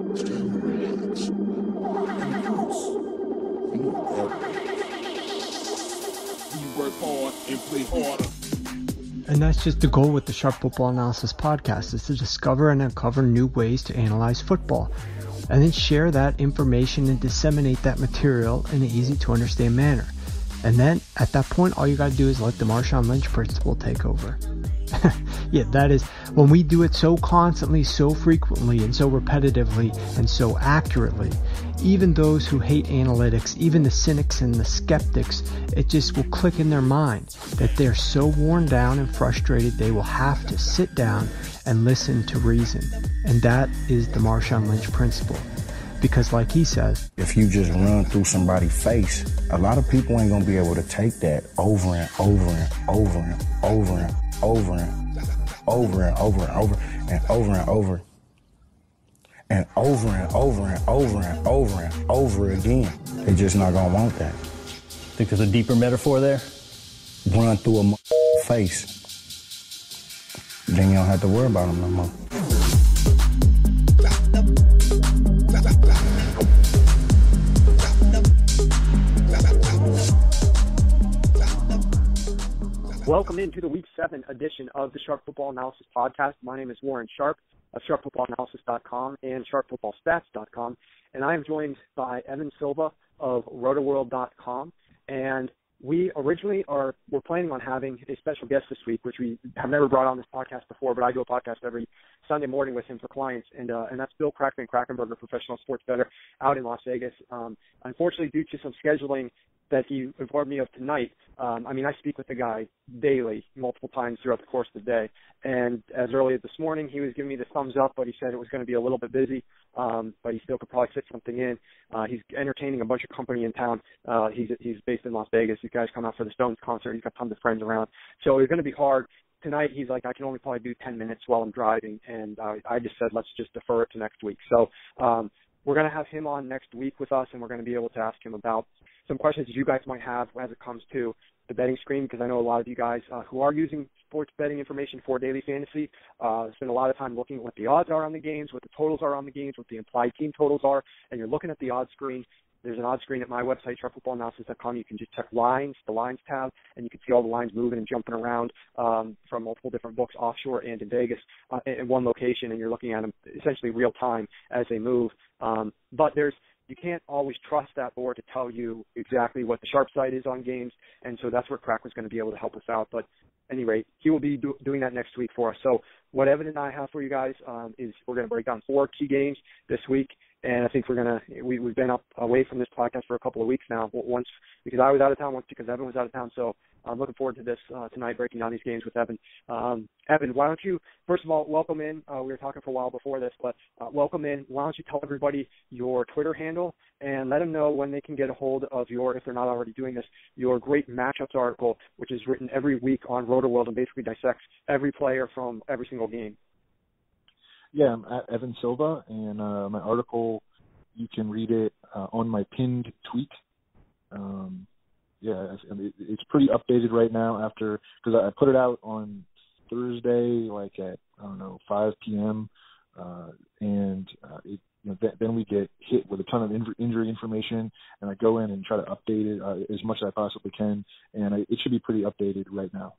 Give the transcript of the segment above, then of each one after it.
And that's just the goal with the Sharp Football Analysis podcast, is to discover and uncover new ways to analyze football, and then share that information and disseminate that material in an easy to understand manner. And then at that point, all you got to do is let the Marshawn Lynch principle take over. Yeah, that is, when we do it so constantly, so frequently, and so repetitively, and so accurately, even those who hate analytics, even the cynics and the skeptics, it just will click in their mind that they're so worn down and frustrated they will have to sit down and listen to reason. And that is the Marshawn Lynch principle. Because like he says, if you just run through somebody's face, a lot of people ain't gonna be able to take that over and over and over and over and over and over and over and over and over and over and over and over and over and over and over again. They're just not gonna want that. Think there's a deeper metaphor there? Run through a face, then you don't have to worry about them no more. Welcome into the Week 7 edition of the Sharp Football Analysis Podcast. My name is Warren Sharp of SharpFootballAnalysis.com and SharpFootballStats.com, and I am joined by Evan Silva of RotoWorld.com. And we originally we're planning on having a special guest this week, which we have never brought on this podcast before, but I do a podcast every Sunday morning with him for clients, and that's Bill Krackenberger, professional sports bettor out in Las Vegas. Unfortunately, due to some scheduling that he informed me of tonight, I speak with the guy daily, multiple times throughout the course of the day. And as early as this morning, he was giving me the thumbs up, but he said it was going to be a little bit busy, but he still could probably fit something in. He's entertaining a bunch of company in town. He's based in Las Vegas. These guys come out for the Stones concert. He's got tons of friends around. So it's going to be hard. Tonight, he's like, I can only probably do 10 minutes while I'm driving. And I just said, let's just defer it to next week. So we're going to have him on next week with us, and we're going to be able to ask him about some questions that you guys might have as it comes to the betting screen, because I know a lot of you guys who are using sports betting information for daily fantasy spend a lot of time looking at what the odds are on the games, what the totals are on the games, what the implied team totals are, and you're looking at the odds screen. There's an odds screen at my website, sharpfootballanalysis.com. You can just check the lines tab, and you can see all the lines moving and jumping around from multiple different books offshore and in Vegas in one location, and you're looking at them essentially real time as they move. But you can't always trust that board to tell you exactly what the sharp side is on games, and so that's where Crack was going to be able to help us out. But at any rate, he will be doing that next week for us. So what Evan and I have for you guys is we're going to break down 4 key games this week, and I think we've been away from this podcast for a couple of weeks now, once because I was out of town, once because Evan was out of town. So I'm looking forward to this tonight, breaking down these games with Evan. Evan, why don't you, first of all, welcome in. We were talking for a while before this, but welcome in. Why don't you tell everybody your Twitter handle and let them know when they can get a hold of if they're not already doing this, your great matchups article, which is written every week on RotoWorld and basically dissects every player from every single game. Yeah, I'm at Evan Silva, and my article, you can read it on my pinned tweet. It's pretty updated right now because I put it out on Thursday, like at 5 p.m. Then we get hit with a ton of injury information, and I go in and try to update it as much as I possibly can, and it should be pretty updated right now.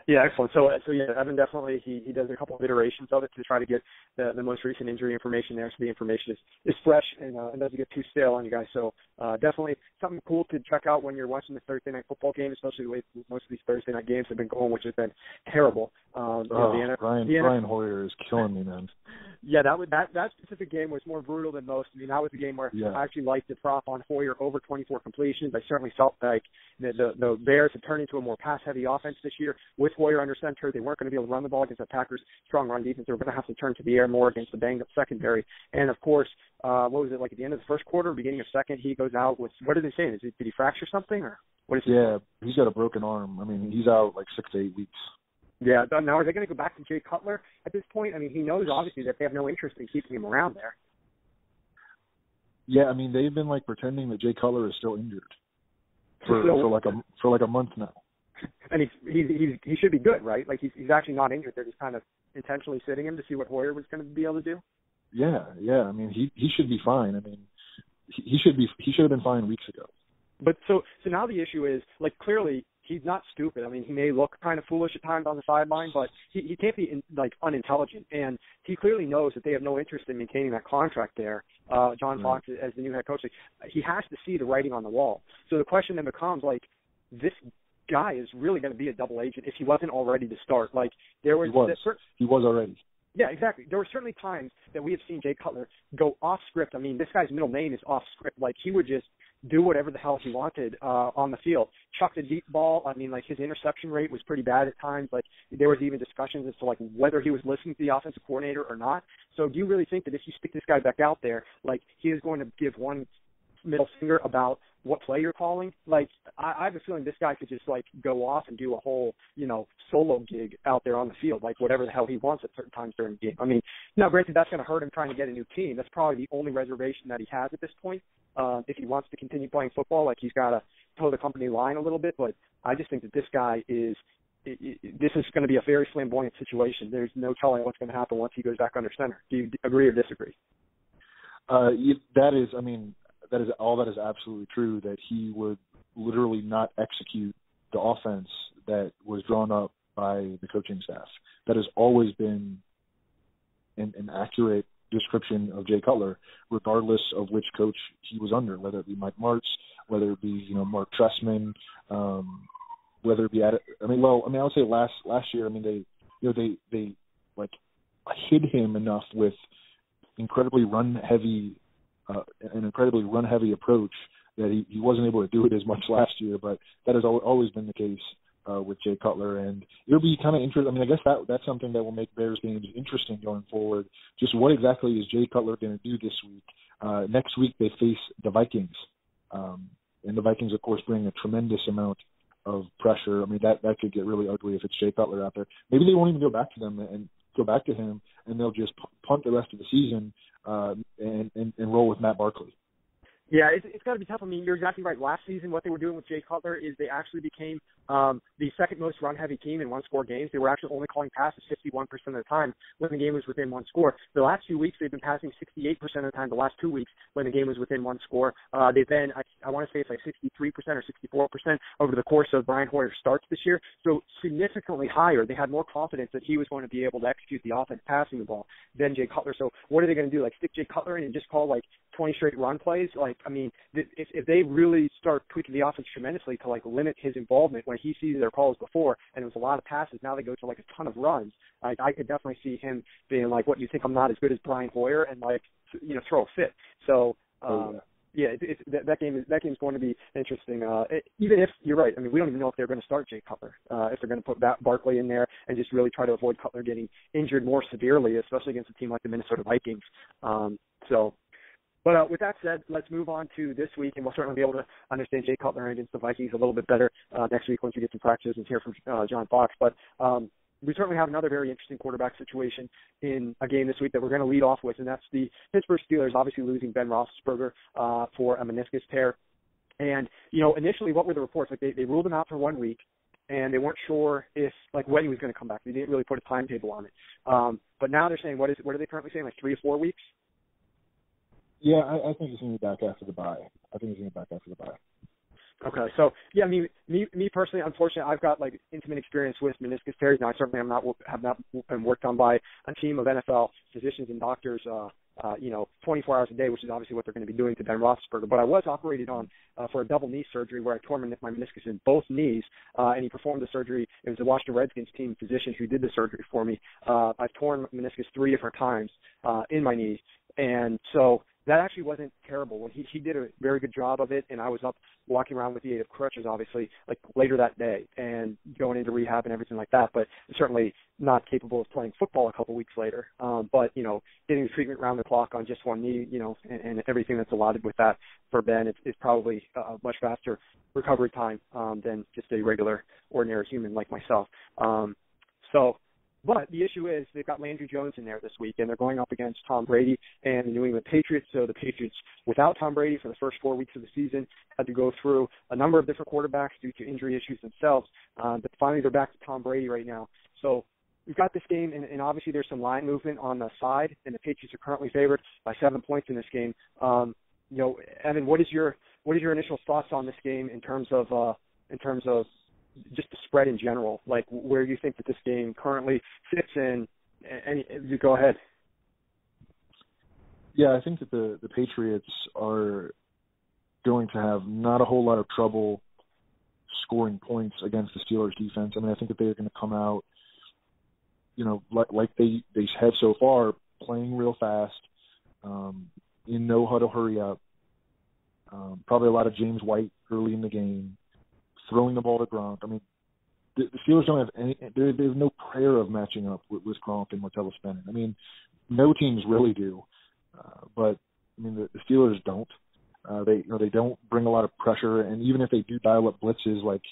Yeah, excellent. So yeah, Evan definitely he does a couple of iterations of it to try to get the most recent injury information there, so the information is fresh and doesn't get too stale on you guys. So definitely something cool to check out when you're watching the Thursday night football game, especially the way most of these Thursday night games have been going, which has been terrible. Brian Hoyer is killing me, man. Yeah, that specific game was more brutal than most. I mean, that was the game where I actually liked the prop on Hoyer over 24 completions. I certainly felt like the Bears had turned into a more pass-heavy offense this year with Hoyer under center. They weren't going to be able to run the ball against the Packers' strong run defense. They were going to have to turn to the air more against the banged-up secondary. And, of course, what was it, like at the end of the first quarter, beginning of second, he goes out with, what did they say? Did he fracture something? Or what is it? He's got a broken arm. I mean, he's out like 6 to 8 weeks. Yeah, now are they going to go back to Jay Cutler at this point? I mean, he knows obviously that they have no interest in keeping him around there. Yeah, I mean, they've been like pretending that Jay Cutler is still injured for like a month now. And he should be good, right? Like he's actually not injured. They're just kind of intentionally sitting him to see what Hoyer was going to be able to do. Yeah. I mean, he should be fine. I mean, he should have been fine weeks ago. But so now the issue is, like, clearly he's not stupid. I mean, he may look kind of foolish at times on the sideline, but he can't be unintelligent. And he clearly knows that they have no interest in maintaining that contract there. John Fox, as the new head coach, he has to see the writing on the wall. So the question then becomes, like, this guy is really going to be a double agent if he wasn't already to start. Like, he was already. Yeah, exactly. There were certainly times that we have seen Jay Cutler go off script. I mean, this guy's middle name is off script. Like, he would just do whatever the hell he wanted on the field. Chuck the deep ball. I mean, like, his interception rate was pretty bad at times. Like, there was even discussions as to, like, whether he was listening to the offensive coordinator or not. So do you really think that if you stick this guy back out there, like, he is going to give one middle finger about what play you're calling? Like, I have a feeling this guy could just, like, go off and do a whole, solo gig out there on the field, like whatever the hell he wants at certain times during the game. I mean, now, granted, that's going to hurt him trying to get a new team. That's probably the only reservation that he has at this point. If he wants to continue playing football, like, he's got to toe the company line a little bit. But I just think that this guy is this is going to be a very flamboyant situation. There's no telling what's going to happen once he goes back under center. Do you agree or disagree? That is absolutely true, that he would literally not execute the offense that was drawn up by the coaching staff. That has always been an accurate description of Jay Cutler, regardless of which coach he was under, whether it be Mike Martz, whether it be, Mark Trestman, whether it be I would say last year, I mean, they like hid him enough with an incredibly run heavy approach that he wasn't able to do it as much last year. But that has always been the case with Jay Cutler, and it'll be kind of interesting. I mean, I guess that's something that will make Bears games interesting going forward. Just what exactly is Jay Cutler going to do this week? Next week they face the Vikings, and the Vikings, of course, bring a tremendous amount of pressure. I mean, that could get really ugly if it's Jay Cutler out there. Maybe they won't even go back to them and go back to him, and they'll just punt the rest of the season and roll with Matt Barkley. Yeah, it's got to be tough. I mean, you're exactly right. Last season, what they were doing with Jay Cutler is they actually became the second most run-heavy team in one-score games. They were actually only calling passes 51% of the time when the game was within one score. The last few weeks, they've been passing 68% of the time. The last 2 weeks, when the game was within one score, they've been, I want to say it's like 63% or 64% over the course of Brian Hoyer's starts this year. So significantly higher. They had more confidence that he was going to be able to execute the offense passing the ball than Jay Cutler. So what are they going to do? Like, stick Jay Cutler in and just call like 20 straight run plays? Like, I mean, if they really start tweaking the offense tremendously to like limit his involvement when he sees their calls before, and it was a lot of passes, now they go to like a ton of runs. I could definitely see him being like, "What, you think I'm not as good as Brian Hoyer?" and like, throw a fit. So that game's going to be interesting. Even if you're right, I mean, we don't even know if they're going to start Jay Cutler, if they're going to put Barkley in there and just really try to avoid Cutler getting injured more severely, especially against a team like the Minnesota Vikings. But with that said, let's move on to this week, and we'll certainly be able to understand Jay Cutler against the Vikings a little bit better next week once we get some practices and hear from John Fox. But we certainly have another very interesting quarterback situation in a game this week that we're going to lead off with, and that's the Pittsburgh Steelers obviously losing Ben Roethlisberger for a meniscus tear. And, initially what were the reports? Like, they ruled him out for 1 week, and they weren't sure when he was going to come back. They didn't really put a timetable on it. But now they're saying, what are they currently saying, like 3 to 4 weeks? Yeah, I think he's going to be back after the bye. Okay, so yeah, I mean, me personally, unfortunately, I've got like intimate experience with meniscus tears. Now, I certainly have not been worked on by a team of NFL physicians and doctors, 24 hours a day, which is obviously what they're going to be doing to Ben Roethlisberger. But I was operated on for a double knee surgery where I tore my meniscus in both knees, and he performed the surgery. It was the Washington Redskins team physician who did the surgery for me. I've torn meniscus 3 different times in my knees, and so that actually wasn't terrible. When he did a very good job of it, and I was up walking around with the aid of crutches, obviously, like later that day and going into rehab and everything like that, but certainly not capable of playing football a couple weeks later. But, getting the treatment round the clock on just one knee, and everything that's allotted with that for Ben is probably a much faster recovery time than just a regular, ordinary human like myself. But the issue is they've got Landry Jones in there this week, and they're going up against Tom Brady and the New England Patriots. So the Patriots, without Tom Brady for the first 4 weeks of the season, had to go through a number of different quarterbacks due to injury issues themselves. But finally they're back to Tom Brady right now. So, you've got this game, and obviously there's some line movement on the side, and the Patriots are currently favored by 7 points in this game. Evan, what is your initial thoughts on this game in terms of just the spread in general? Like, where you think that this game currently sits in? And you go ahead. Yeah, I think that the Patriots are going to have not a whole lot of trouble scoring points against the Steelers defense. I mean, I think that they're going to come out, like they have so far, playing real fast, in no huddle hurry up. Probably a lot of James White early in the game, throwing the ball to Gronk. I mean, the Steelers don't have any. They have no prayer of matching up with Gronk and Martellus Bennett. I mean, no teams really do, but I mean the Steelers don't. They don't bring a lot of pressure, and even if they do dial up blitzes, like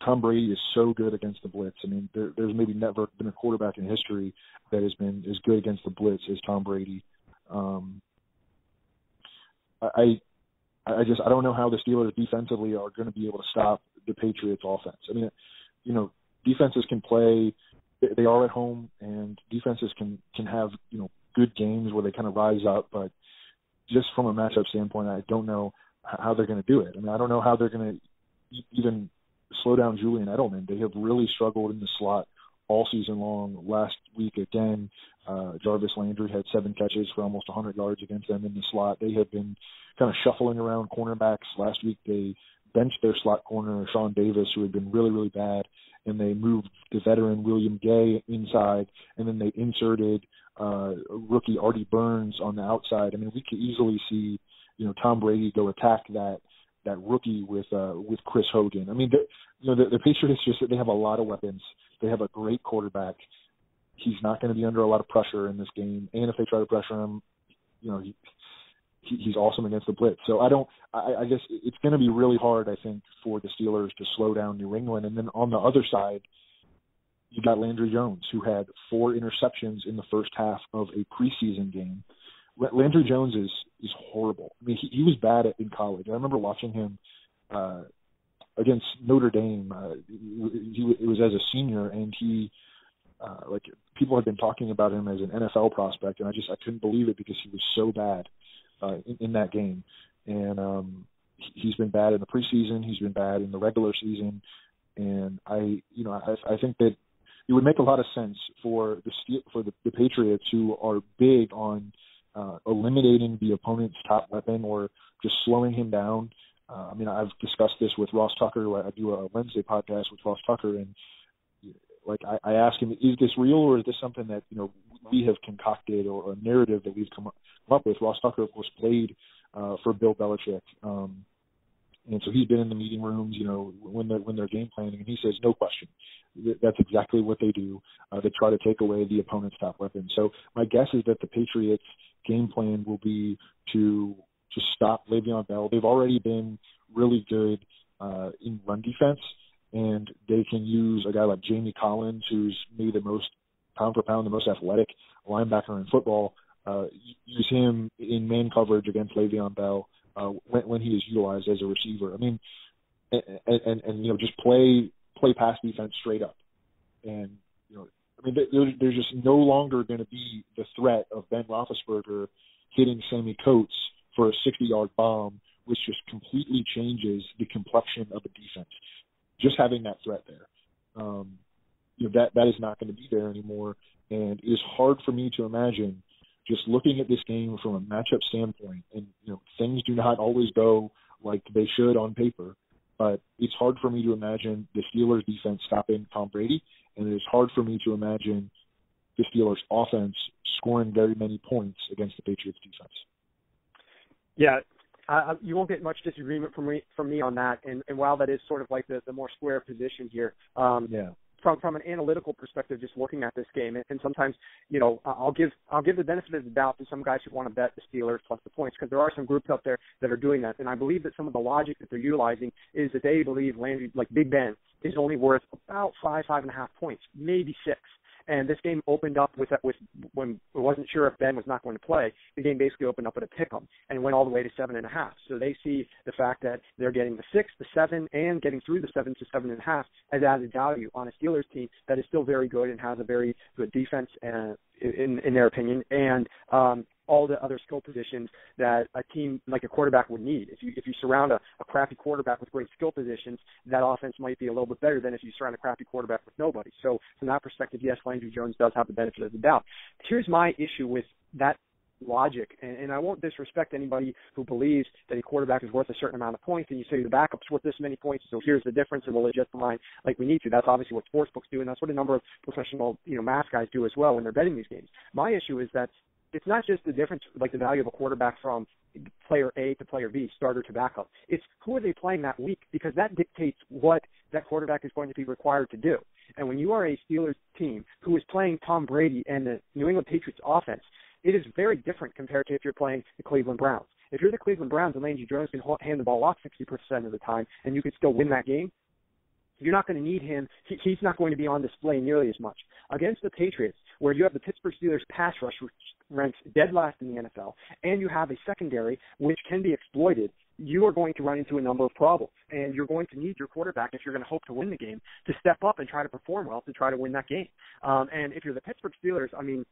Tom Brady is so good against the blitz. I mean, there's maybe never been a quarterback in history that has been as good against the blitz as Tom Brady. I don't know how the Steelers defensively are going to be able to stop the Patriots offense. I mean, defenses can play, they are at home, and defenses can have, good games where they kind of rise up, but just from a matchup standpoint, I don't know how they're going to do it. I mean, I don't know how they're going to even slow down Julian Edelman. They have really struggled in the slot all season long. Last week, again, Jarvis Landry had 7 catches for almost 100 yards against them in the slot. They have been kind of shuffling around cornerbacks. Last week, they benched their slot corner, Sean Davis, who had been really, really bad, and they moved the veteran William Gay inside, and then they inserted rookie Artie Burns on the outside. I mean, we could easily see, Tom Brady go attack that rookie with Chris Hogan. I mean, the Patriots they have a lot of weapons. They have a great quarterback. He's not going to be under a lot of pressure in this game, and if they try to pressure him, he's awesome against the blitz. So I guess it's going to be really hard, I think, for the Steelers to slow down New England. And then on the other side, you got Landry Jones, who had 4 interceptions in the first half of a preseason game. Landry Jones is horrible. I mean, he was bad in college. I remember watching him against Notre Dame. It was as a senior, and he people had been talking about him as an NFL prospect, and I couldn't believe it because he was so bad in that game. And he's been bad in the preseason. He's been bad in the regular season. And I think that it would make a lot of sense for the Patriots, who are big on eliminating the opponent's top weapon or just slowing him down. I mean, I've discussed this with Ross Tucker. I do a Wednesday podcast with Ross Tucker, and I ask him, is this real, or is this something that we have concocted, or a narrative that we've come up with? Ross Tucker, of course, played for Bill Belichick, and so he's been in the meeting rooms, when they're game planning, and he says, no question, that's exactly what they do. They try to take away the opponent's top weapon. So my guess is that the Patriots' game plan will be to stop Le'Veon Bell. They've already been really good in run defense, and they can use a guy like Jamie Collins, who's maybe the most pound for pound, the most athletic linebacker in football. Use him in man coverage against Le'Veon Bell when he is utilized as a receiver. I mean, and just play pass defense straight up. And I mean, there's just no longer going to be the threat of Ben Roethlisberger hitting Sammy Coates for a 60-yard bomb, which just completely changes the complexion of the defense. Just having that threat there, that is not going to be there anymore. And it is hard for me to imagine, just looking at this game from a matchup standpoint, and things do not always go like they should on paper, but it's hard for me to imagine the Steelers defense stopping Tom Brady, and it is hard for me to imagine the Steelers offense scoring very many points against the Patriots defense. Yeah, you won't get much disagreement from me on that. And while that is sort of like the more square position here, from an analytical perspective, just looking at this game, and sometimes, I'll give the benefit of the doubt to some guys who want to bet the Steelers plus the points, because there are some groups out there that are doing that. And I believe that some of the logic that they're utilizing is that they believe Landry, like Big Ben, is only worth about 5.5 points, maybe 6. And this game opened up with when we wasn't sure if Ben was not going to play. The game basically opened up at a pick-em and went all the way to 7.5. So they see the fact that they're getting the 6, the 7, and getting through the 7 to 7.5 as added value on a Steelers team that is still very good and has a very good defense in their opinion, and all the other skill positions that a team like a quarterback would need. If you surround a crappy quarterback with great skill positions, that offense might be a little bit better than if you surround a crappy quarterback with nobody. So from that perspective, yes, Landry Jones does have the benefit of the doubt. Here's my issue with that logic, and I won't disrespect anybody who believes that a quarterback is worth a certain amount of points, and you say the backup's worth this many points, so here's the difference, and we'll adjust the line like we need to. That's obviously what sportsbooks do, and that's what a number of professional math guys do as well when they're betting these games. My issue is that it's not just the difference, like the value of a quarterback from player A to player B, starter to backup. It's who are they playing that week, because that dictates what that quarterback is going to be required to do. And when you are a Steelers team who is playing Tom Brady and the New England Patriots offense, it is very different compared to if you're playing the Cleveland Browns. If you're the Cleveland Browns and Landry Jones can hand the ball off 60% of the time and you can still win that game, you're not going to need him. He's not going to be on display nearly as much. Against the Patriots, where you have the Pittsburgh Steelers pass rush, which ranks dead last in the NFL, and you have a secondary which can be exploited, you are going to run into a number of problems. And you're going to need your quarterback, if you're going to hope to win the game, to step up and try to perform well to try to win that game. And if you're the Pittsburgh Steelers, I mean,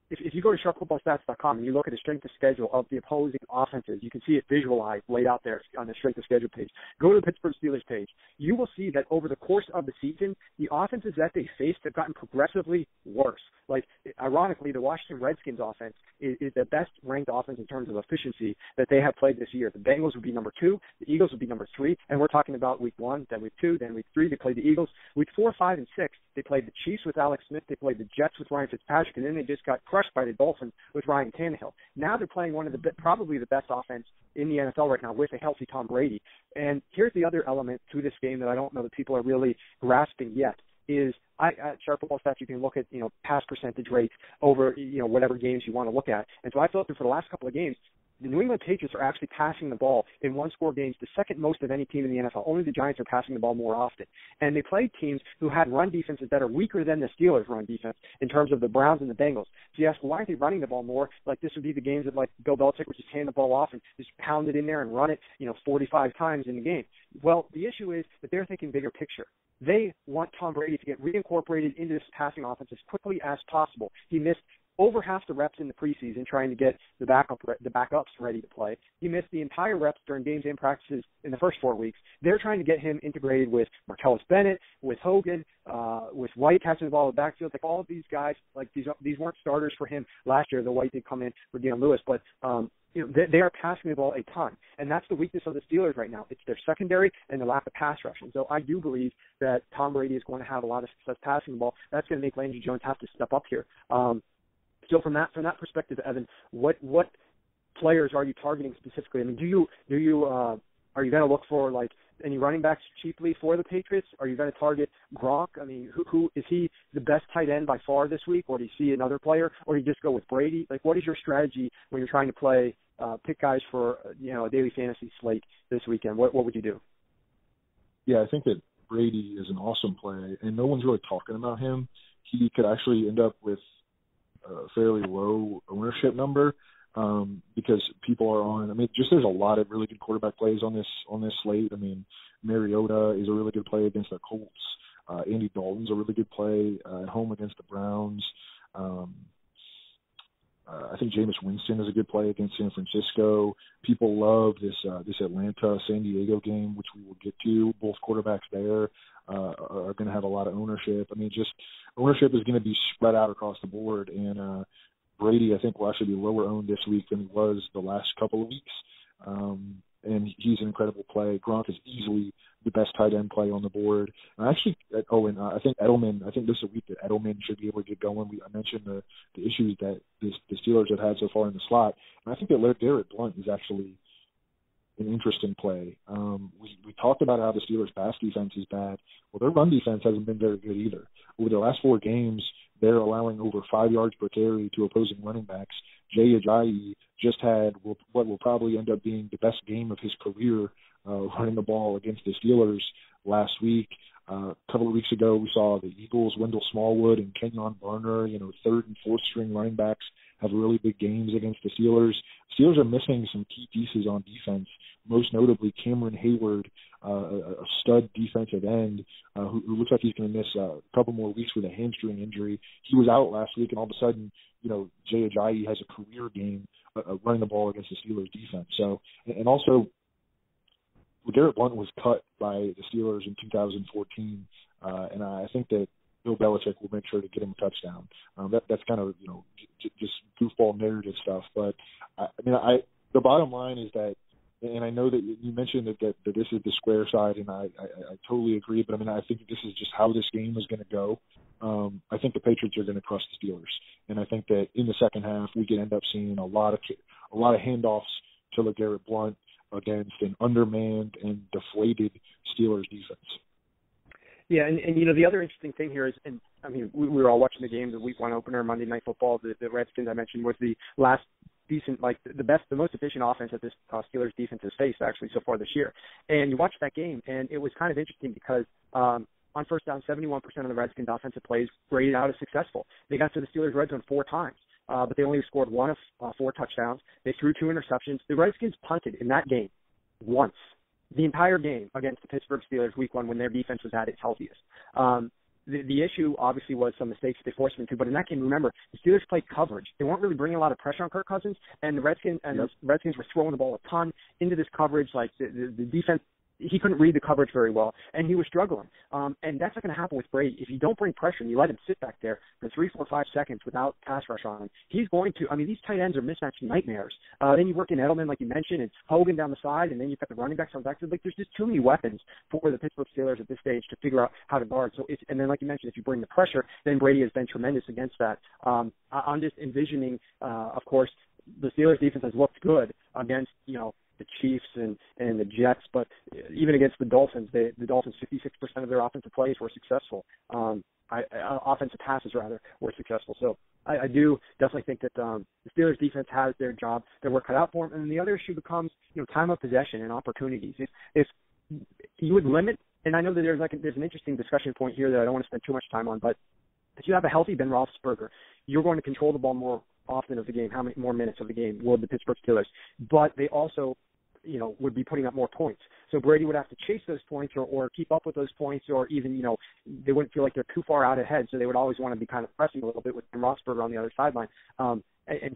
if you go to sharpfootballstats.com and you look at the strength of schedule of the opposing offenses, you can see it visualized, laid out there on the strength of schedule page. Go to the Pittsburgh Steelers page. You will see that over the course of the season, the offenses that they faced have gotten progressively worse. Like, ironically, the Washington Redskins offense is the best ranked offense in terms of efficiency that they have played this year. The Bengals would be number 2, the Eagles would be number 3, and we're talking about week 1, then week 2, then week 3, they played the Eagles. Week 4, 5, and 6, they played the Chiefs with Alex Smith, they played the Jets with Ryan Fitzpatrick, and then they just got crushed by the Dolphins with Ryan Tannehill. Now they're playing one of probably the best offense in the NFL right now with a healthy Tom Brady. And here's the other element to this game that I don't know that people are really grasping yet. Is at Sharp Football Stats, you can look at pass percentage rates over whatever games you want to look at. And so I felt that for the last couple of games, the New England Patriots are actually passing the ball in one-score games, the second most of any team in the NFL. Only the Giants are passing the ball more often. And they played teams who had run defenses that are weaker than the Steelers' run defense in terms of the Browns and the Bengals. So you ask, why aren't they running the ball more? Like, this would be the games that, like, Bill Belichick would just hand the ball off and just pound it in there and run it, 45 times in the game. Well, the issue is that they're thinking bigger picture. They want Tom Brady to get reincorporated into this passing offense as quickly as possible. He missed over half the reps in the preseason trying to get the backups ready to play. He missed the entire reps during games and practices in the first 4 weeks. They're trying to get him integrated with Martellus Bennett, with Hogan, with White catching the ball in the backfield. Like, all of these guys, like, these weren't starters for him last year. The White did come in for Deion Lewis, but they are passing the ball a ton, and that's the weakness of the Steelers right now. It's their secondary and the lack of pass rush. And so I do believe that Tom Brady is going to have a lot of success passing the ball. That's going to make Landry Jones have to step up here. So from that perspective, Evan, what players are you targeting specifically? I mean, are you going to look for, like, any running backs cheaply for the Patriots? Are you going to target Gronk? I mean, who is he the best tight end by far this week, or do you see another player, or do you just go with Brady? Like, what is your strategy when you're trying to pick guys for a daily fantasy slate this weekend? What would you do? Yeah, I think that Brady is an awesome play, and no one's really talking about him. He could actually end up with a fairly low ownership number because people are on. I mean, there's a lot of really good quarterback plays on this slate. I mean, Mariota is a really good play against the Colts. Andy Dalton's a really good play at home against the Browns. I think Jameis Winston is a good play against San Francisco. People love this Atlanta-San Diego game, which we will get to. Both quarterbacks there are going to have a lot of ownership. I mean, just ownership is going to be spread out across the board. And Brady, I think, will actually be lower owned this week than he was the last couple of weeks. And he's an incredible play. Gronk is easily the best tight end play on the board. And actually, I think Edelman, this is a week that Edelman should be able to get going. I mentioned the issues that the Steelers have had so far in the slot. And I think that Garrett Blount is actually an interesting play. We talked about how the Steelers' pass defense is bad. Well, their run defense hasn't been very good either. Over their last 4 games, they're allowing over 5 yards per carry to opposing running backs. Jay Ajayi just had what will probably end up being the best game of his career running the ball against the Steelers last week. A couple of weeks ago, we saw the Eagles, Wendell Smallwood and Kenyon Barner, third and fourth string running backs, have really big games against the Steelers. Steelers are missing some key pieces on defense, most notably Cameron Hayward, a stud defensive end who looks like he's going to miss a couple more weeks with a hamstring injury. He was out last week, and all of a sudden, Jay Ajayi has a career game running the ball against the Steelers defense. So, and also, Garrett Blount was cut by the Steelers in 2014, and I think that Bill Belichick will make sure to get him a touchdown. That's kind of just goofball narrative stuff. But the bottom line is that, and I know that you mentioned that this is the square side, and I totally agree. But I think this is just how this game is going to go. I think the Patriots are going to crush the Steelers, and I think that in the second half we could end up seeing a lot of handoffs to LeGarrette Blount against an undermanned and deflated Steelers defense. Yeah, and the other interesting thing here is, and we were all watching the game, the Week 1 opener, Monday Night Football. The Redskins I mentioned was the last decent, the most efficient offense that this Steelers defense has faced actually so far this year. And you watched that game, and it was kind of interesting because on first down, 71% of the Redskins' offensive plays graded out as successful. They got to the Steelers' red zone 4 times. But they only scored 1 of 4 touchdowns. They threw 2 interceptions. The Redskins punted in that game once, the entire game against the Pittsburgh Steelers Week 1 when their defense was at its healthiest. The issue obviously was some mistakes they forced them to, but in that game, remember, the Steelers played coverage. They weren't really bringing a lot of pressure on Kirk Cousins, and the Redskins were throwing the ball a ton into this coverage. Like the defense, he couldn't read the coverage very well, and he was struggling. And that's not going to happen with Brady. If you don't bring pressure and you let him sit back there for 3, 4, 5 seconds without pass rush on him, he's going to – these tight ends are mismatched nightmares. Then you work in Edelman, like you mentioned, and Hogan down the side, and then you've got the running backs on the back. There's just too many weapons for the Pittsburgh Steelers at this stage to figure out how to guard. And then, like you mentioned, if you bring the pressure, then Brady has been tremendous against that. I'm just envisioning, of course, the Steelers defense has looked good against, the Chiefs and the Jets, but even against the Dolphins, the Dolphins, 56% of their offensive plays were successful. Offensive passes, rather, were successul. So I do definitely think that the Steelers defense has their job, their work cut out for them. And the other issue becomes, time of possession and opportunities. If you would limit, and I know that there's an interesting discussion point here that I don't want to spend too much time on, but if you have a healthy Ben Roethlisberger, you're going to control the ball more often of the game. How many more minutes of the game will the Pittsburgh Steelers? But they also would be putting up more points. So Brady would have to chase those points or keep up with those points, or even, they wouldn't feel like they're too far out ahead. So they would always want to be kind of pressing a little bit with Ben Roethlisberger on the other sideline. And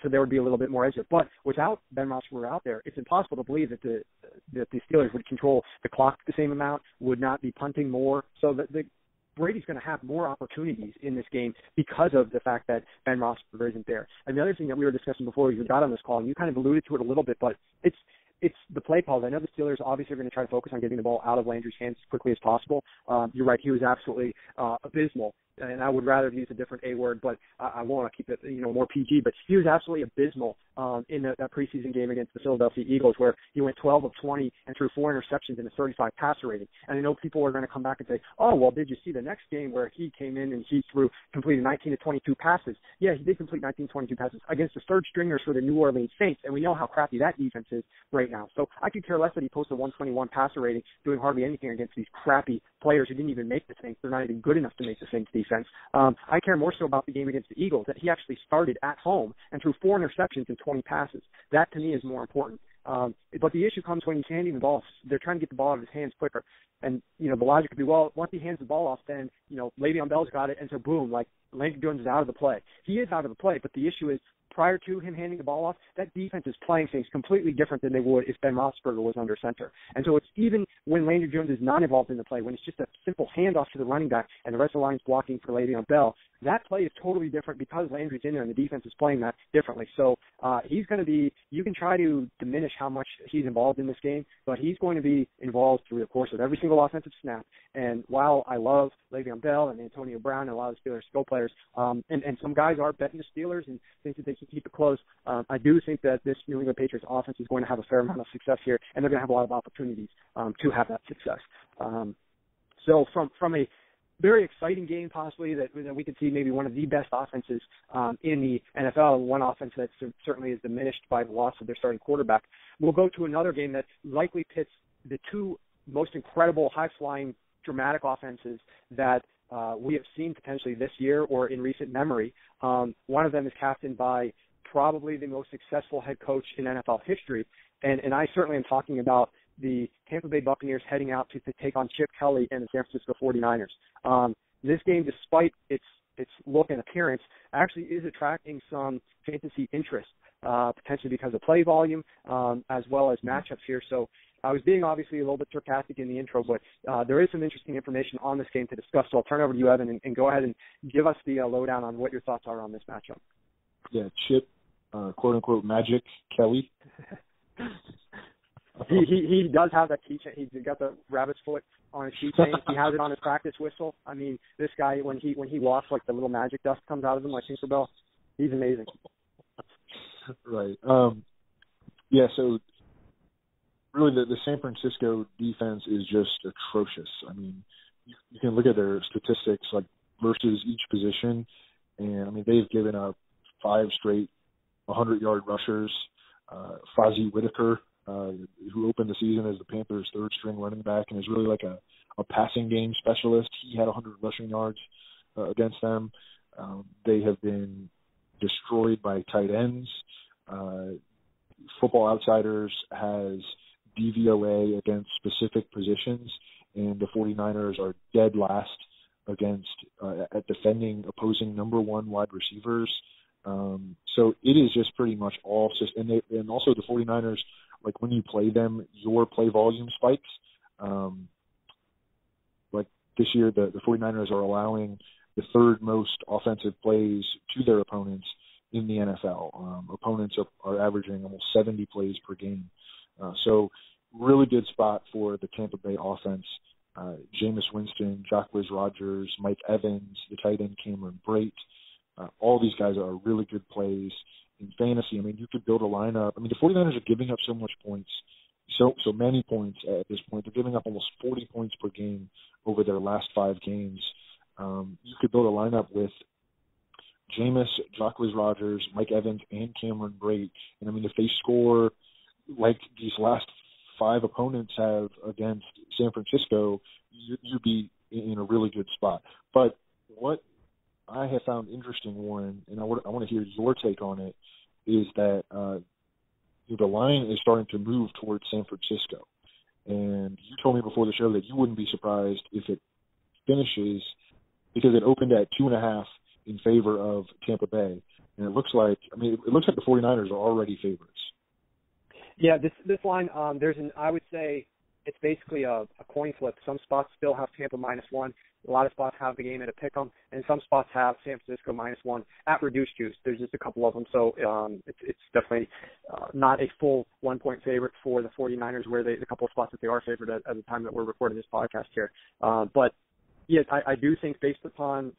so there would be a little bit more edge. But without Ben Roethlisberger out there, it's impossible to believe that the Steelers would control the clock the same amount, would not be punting more. So that Brady's going to have more opportunities in this game because of the fact that Ben Roethlisberger isn't there. And the other thing that we were discussing before we got on this call, and you kind of alluded to it a little bit, but it's the play calls. I know the Steelers obviously are going to try to focus on getting the ball out of Landry's hands as quickly as possible. You're right, he was absolutely abysmal. And I would rather use a different A word, but I want to keep it, more PG. But he was absolutely abysmal in that preseason game against the Philadelphia Eagles, where he went 12 of 20 and threw 4 interceptions and a 35 passer rating. And I know people are going to come back and say, oh, well, did you see the next game where he came in and he completed 19 to 22 passes? Yeah, he did complete 19 to 22 passes against the third stringers for the New Orleans Saints, and we know how crappy that defense is right now. So I could care less that he posted a 121 passer rating, doing hardly anything against these crappy players who didn't even make the Saints. They're not even good enough to make the Saints defense. I care more so about the game against the Eagles, that he actually started at home and threw 4 interceptions and 20 passes. That, to me, is more important. But the issue comes when he's handing the ball. They're trying to get the ball out of his hands quicker. And, the logic could be, well, once he hands the ball off, then, Le'Veon Bell's got it, and so boom, Landry Jones is out of the play. He is out of the play, but the issue is, prior to him handing the ball off, that defense is playing things completely different than they would if Ben Roethlisberger was under center. And so it's even when Landry Jones is not involved in the play, when it's just a simple handoff to the running back and the rest of the line is blocking for Le'Veon Bell, that play is totally different because Landry's in there and the defense is playing that differently. So he's going to be – you can try to diminish how much he's involved in this game, but he's going to be involved through the course of every single offensive snap. And while I love Le'Veon Bell and Antonio Brown and a lot of the Steelers skill players, and some guys are betting the Steelers and think that they can keep it close, I do think that this New England Patriots offense is going to have a fair amount of success here, and they're going to have a lot of opportunities to have that success. So from a very exciting game, possibly, that we could see maybe one of the best offenses in the NFL, and one offense that certainly is diminished by the loss of their starting quarterback. We'll go to another game that likely pits the two most incredible high-flying dramatic offenses that we have seen potentially this year or in recent memory. One of them is captained by probably the most successful head coach in NFL history, and I certainly am talking about the Tampa Bay Buccaneers heading out to take on Chip Kelly and the San Francisco 49ers. This game, despite its look and appearance, actually is attracting some fantasy interest, potentially because of play volume, as well as matchups here. So I was being obviously a little bit sarcastic in the intro, but there is some interesting information on this game to discuss. So I'll turn over to you, Evan, and go ahead and give us the lowdown on what your thoughts are on this matchup. Yeah, Chip, quote-unquote, Magic Kelly. He does have that keychain. He's got the rabbit's foot on his keychain. He has it on his practice whistle. I mean, this guy, when he walks, like the little magic dust comes out of him like Tinkerbell. He's amazing. Right. Yeah, so really the San Francisco defense is just atrocious. I mean, you can look at their statistics like versus each position, and I mean they've given up 5 straight 100-yard rushers. Fozzie Whitaker, who opened the season as the Panthers' third-string running back and is really like a passing game specialist. He had 100 rushing yards against them. They have been destroyed by tight ends. Football Outsiders has DVOA against specific positions, and the 49ers are dead last against at defending opposing number 1 wide receivers. So it is just pretty much all system. And also the 49ers, like when you play them, your play volume spikes. Like this year, the 49ers are allowing the 3rd most offensive plays to their opponents in the NFL. Opponents are averaging almost 70 plays per game. So really good spot for the Tampa Bay offense. Jameis Winston, Jacquizz Rodgers, Mike Evans, the tight end Cameron Brate. All these guys are really good plays in fantasy. I mean, you could build a lineup. I mean, the 49ers are giving up so much points, so many points at this point. They're giving up almost 40 points per game over their last 5 games. You could build a lineup with Jameis, Jacquizz Rodgers, Mike Evans, and Cameron Brate. And, I mean, if they score like these last 5 opponents have against San Francisco, you'd be in a really good spot. But what I have found interesting, Warren, and I want to hear your take on it, is that the line is starting to move towards San Francisco. And you told me before the show that you wouldn't be surprised if it finishes, because it opened at 2.5 in favor of Tampa Bay. And it looks like the 49ers are already favorites. Yeah, this line, I would say it's basically a coin flip. Some spots still have Tampa -1. A lot of spots have the game at a pick'em, and some spots have San Francisco -1 at reduced juice. There's just a couple of them, so it's definitely not a full 1-point favorite for the 49ers, where the couple of spots that they are favored at the time that we're recording this podcast here. But yes, I do think based upon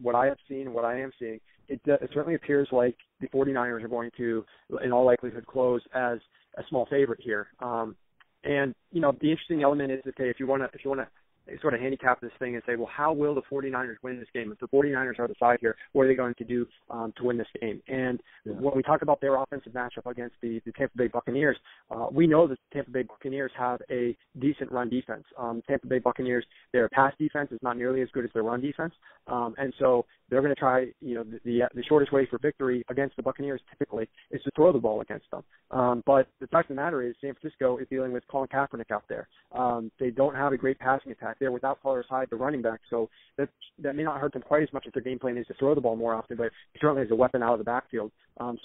what I have seen and what I am seeing, it certainly appears like the 49ers are going to, in all likelihood, close as a small favorite here. And the interesting element is, okay, if you want to sort of handicap this thing and say, well, how will the 49ers win this game? If the 49ers are the side here, what are they going to do to win this game? And when we talk about their offensive matchup against the Tampa Bay Buccaneers, we know that the Tampa Bay Buccaneers have a decent run defense. Tampa Bay Buccaneers, their pass defense is not nearly as good as their run defense. And so they're going to try, the shortest way for victory against the Buccaneers typically is to throw the ball against them. But the fact of the matter is San Francisco is dealing with Colin Kaepernick out there. They don't have a great passing attack. They're without Carlos Hyde, the running back, so that may not hurt them quite as much as their game plan is to throw the ball more often, but certainly as a weapon out of the backfield.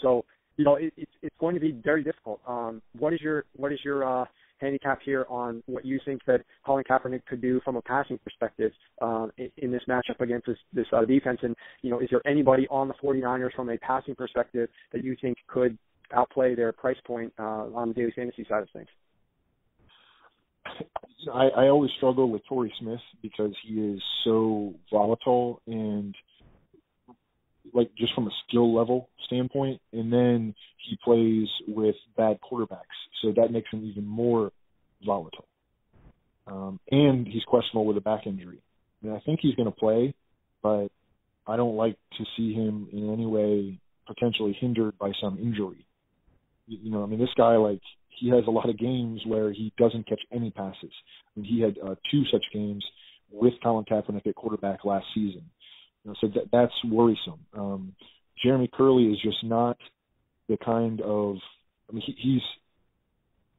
So it's going to be very difficult. What is your handicap here on what you think that Colin Kaepernick could do from a passing perspective in this matchup against this defense? And is there anybody on the 49ers from a passing perspective that you think could outplay their price point on the daily fantasy side of things? I always struggle with Torrey Smith because he is so volatile and like just from a skill level standpoint, and then he plays with bad quarterbacks, so that makes him even more volatile. And he's questionable with a back injury. I mean, I think he's going to play, but I don't like to see him in any way potentially hindered by some injury. This guy, he has a lot of games where he doesn't catch any passes. I mean, he had 2 such games with Colin Kaepernick at quarterback last season. So that's worrisome. Jeremy Curley is just not the kind of – he's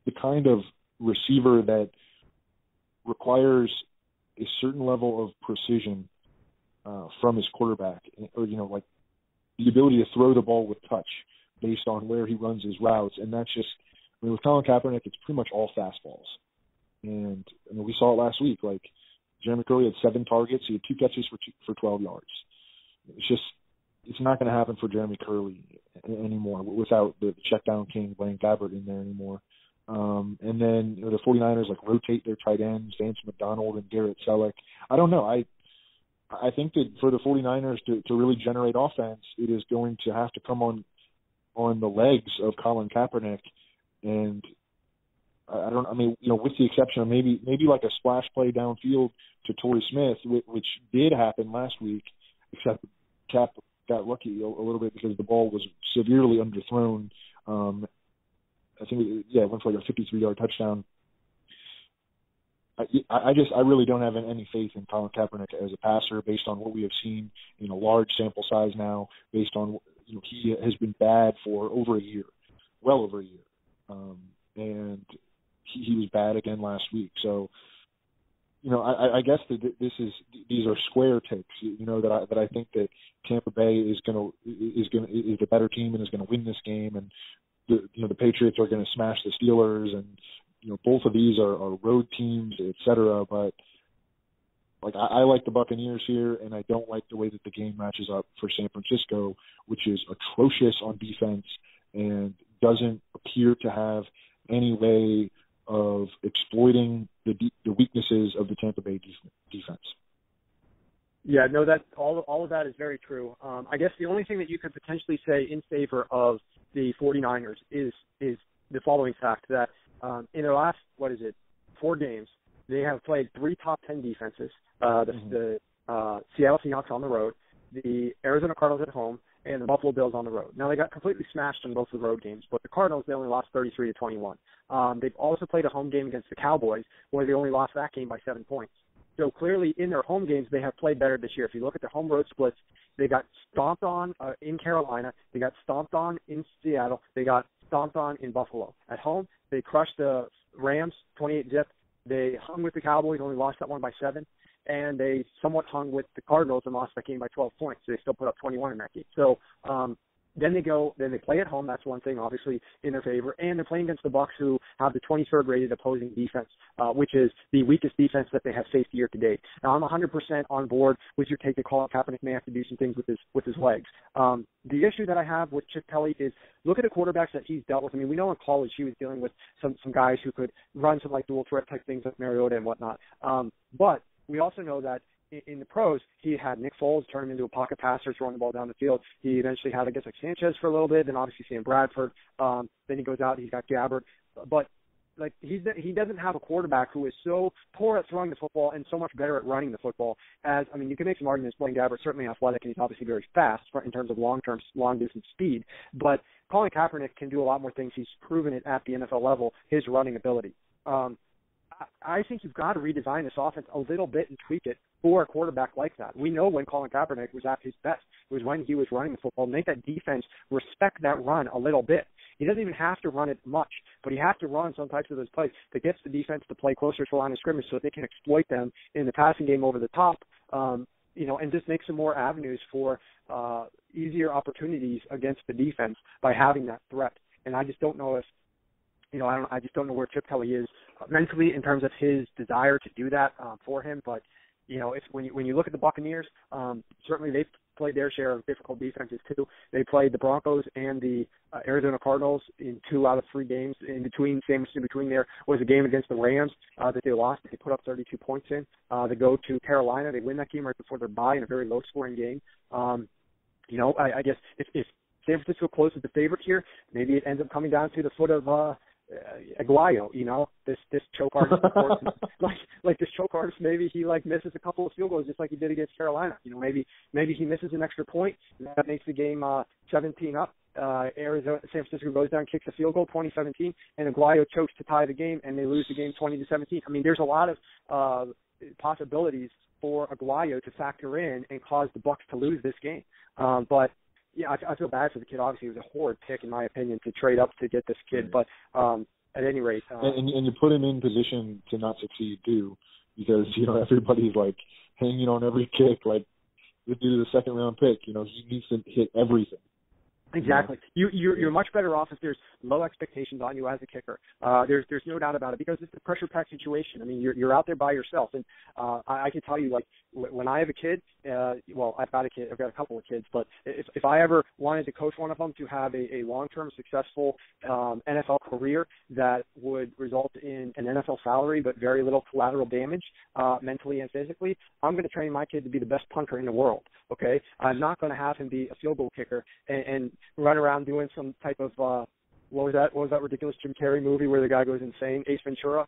the kind of receiver that requires a certain level of precision from his quarterback, or, like the ability to throw the ball with touch based on where he runs his routes. And that's just – with Colin Kaepernick, it's pretty much all fastballs. And we saw it last week. Like, Jeremy Curley had 7 targets. He had 2 catches for 12 yards. It's not going to happen for Jeremy Curley anymore without the check down king Blaine Gabbert in there anymore. And then the 49ers rotate their tight ends, Vance McDonald and Garrett Selleck. I don't know. I think that for the 49ers to really generate offense, it is going to have to come on the legs of Colin Kaepernick. And with the exception of maybe like a splash play downfield to Torrey Smith, which did happen last week, except Cap got lucky a little bit because the ball was severely underthrown. I think it went for a 53-yard touchdown. I really don't have any faith in Colin Kaepernick as a passer based on what we have seen in a large sample size now, based on he has been bad for over a year, well over a year. And he was bad again last week. So, I guess that these are square takes. That I think that Tampa Bay is the better team and is going to win this game, and the Patriots are going to smash the Steelers, and both of these are road teams, et cetera. But I like the Buccaneers here, and I don't like the way that the game matches up for San Francisco, which is atrocious on defense and doesn't appear to have any way of exploiting the weaknesses of the Tampa Bay defense. Yeah, no, that all of that is very true. I guess the only thing that you could potentially say in favor of the 49ers is the following fact, that in their last 4 games, they have played 3 top 10 defenses. The Seattle Seahawks on the road, the Arizona Cardinals at home, and the Buffalo Bills on the road. Now, they got completely smashed in both of the road games, but the Cardinals, they only lost 33-21. They've also played a home game against the Cowboys, where they only lost that game by 7 points. So clearly, in their home games, they have played better this year. If you look at their home road splits, they got stomped on in Carolina, they got stomped on in Seattle, they got stomped on in Buffalo. At home, they crushed the Rams 28-zip. They hung with the Cowboys, only lost that one by 7. And they somewhat hung with the Cardinals and lost that game by 12 points. So they still put up 21 in that game. So then they play at home. That's one thing, obviously, in their favor. And they're playing against the Bucs, who have the 23rd rated opposing defense, which is the weakest defense that they have faced year to date. Now, I'm 100% on board with your take that Colin Kaepernick may have to do some things with his legs. The issue that I have with Chip Kelly is look at the quarterbacks that he's dealt with. I mean, we know in college he was dealing with some guys who could run some dual threat type things like Mariota and whatnot. But we also know that in the pros, he had Nick Foles turn him into a pocket passer, throwing the ball down the field. He eventually had, Sanchez for a little bit, then obviously Sam Bradford. Then he goes out, he's got Gabbert. But he doesn't have a quarterback who is so poor at throwing the football and so much better at running the football as, you can make some arguments. Blaine Gabbert's certainly athletic, and he's obviously very fast in terms of long-distance speed. But Colin Kaepernick can do a lot more things. He's proven it at the NFL level, his running ability. I think you've got to redesign this offense a little bit and tweak it for a quarterback like that. We know when Colin Kaepernick was at his best. It was when he was running the football. Make that defense respect that run a little bit. He doesn't even have to run it much, but he has to run some types of those plays that gets the defense to play closer to the line of scrimmage so that they can exploit them in the passing game over the top, and just make some more avenues for easier opportunities against the defense by having that threat. And I just don't know if I just don't know where Chip Kelly is mentally in terms of his desire to do that for him. But if when you look at the Buccaneers, certainly they've played their share of difficult defenses too. They played the Broncos and the Arizona Cardinals in 2 out of 3 games. In between there was a game against the Rams that they lost. They put up 32 points in. They go to Carolina. They win that game right before their bye in a very low-scoring game. I guess if San Francisco closes the favorite here, maybe it ends up coming down to the foot of Aguayo, this choke artist, like this choke artist, maybe he misses a couple of field goals just like he did against Carolina. Maybe he misses an extra point, and that makes the game 17 up. San Francisco goes down, kicks a field goal, 20-17, and Aguayo chokes to tie the game, and they lose the game 20-17. There's a lot of possibilities for Aguayo to factor in and cause the Bucs to lose this game. But yeah, I feel bad for the kid. Obviously, it was a horrid pick, in my opinion, to trade up to get this kid. But at any rate, and you put him in position to not succeed too, because everybody's like hanging on every kick, like due to the second round pick. He needs to hit everything. Exactly. You're much better off if there's low expectations on you as a kicker. There's no doubt about it, because it's a pressure-packed situation. I mean, you're out there by yourself, and I can tell you, like, when I have a kid, I've got a couple of kids, but if I ever wanted to coach one of them to have a long-term successful NFL career that would result in an NFL salary but very little collateral damage mentally and physically, I'm going to train my kid to be the best punter in the world. Okay, I'm not going to have him be a field goal kicker and run around doing some type of what was that ridiculous Jim Carrey movie where the guy goes insane, Ace Ventura,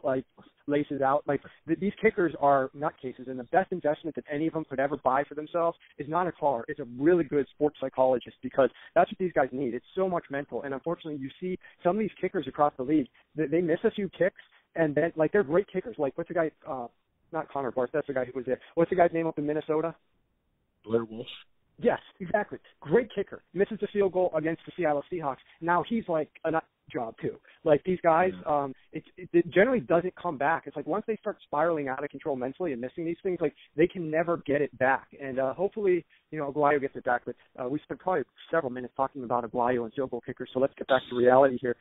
like laces out. Like these kickers are nutcases, and the best investment that any of them could ever buy for themselves is not a car. It's a really good sports psychologist, because that's what these guys need. It's so much mental, and unfortunately you see some of these kickers across the league, they miss a few kicks, and then like they're great kickers. Like what's the guy, not Connor Barth, that's the guy who was there. What's the guy's name up in Minnesota? Blair Wolf. Yes, exactly. Great kicker. Misses the field goal against the Seattle Seahawks. Now he's like a nut job too. Like these guys, it generally doesn't come back. It's like once they start spiraling out of control mentally and missing these things, like they can never get it back. And hopefully, Aguayo gets it back. But we spent probably several minutes talking about Aguayo and field goal kickers. So let's get back to reality here.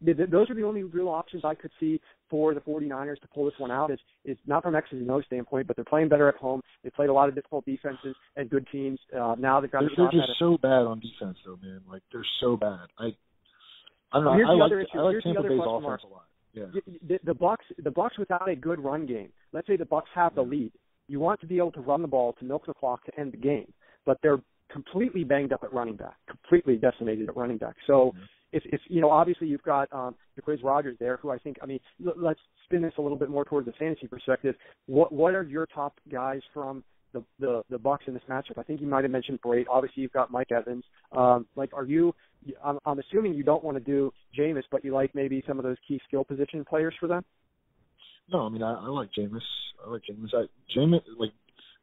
Those are the only real options I could see for the 49ers to pull this one out. It's not from X's and O's standpoint, but they're playing better at home. They played a lot of difficult defenses and good teams. Now they've got they're just so bad on defense, though, man. Like they're so bad. I don't know. I like Tampa Bay's offense a lot. Yeah. The Bucs without a good run game. Let's say the Bucs have the lead. You want to be able to run the ball to milk the clock to end the game, but they're completely banged up at running back, completely decimated at running back. So. If obviously you've got DeQuiz Rogers there, who let's spin this a little bit more towards the fantasy perspective. What are your top guys from the Bucs in this matchup? I think you might have mentioned Brate. Obviously you've got Mike Evans. I'm assuming you don't want to do Jameis, but you like maybe some of those key skill position players for them? No, I mean I like Jameis. Jameis, like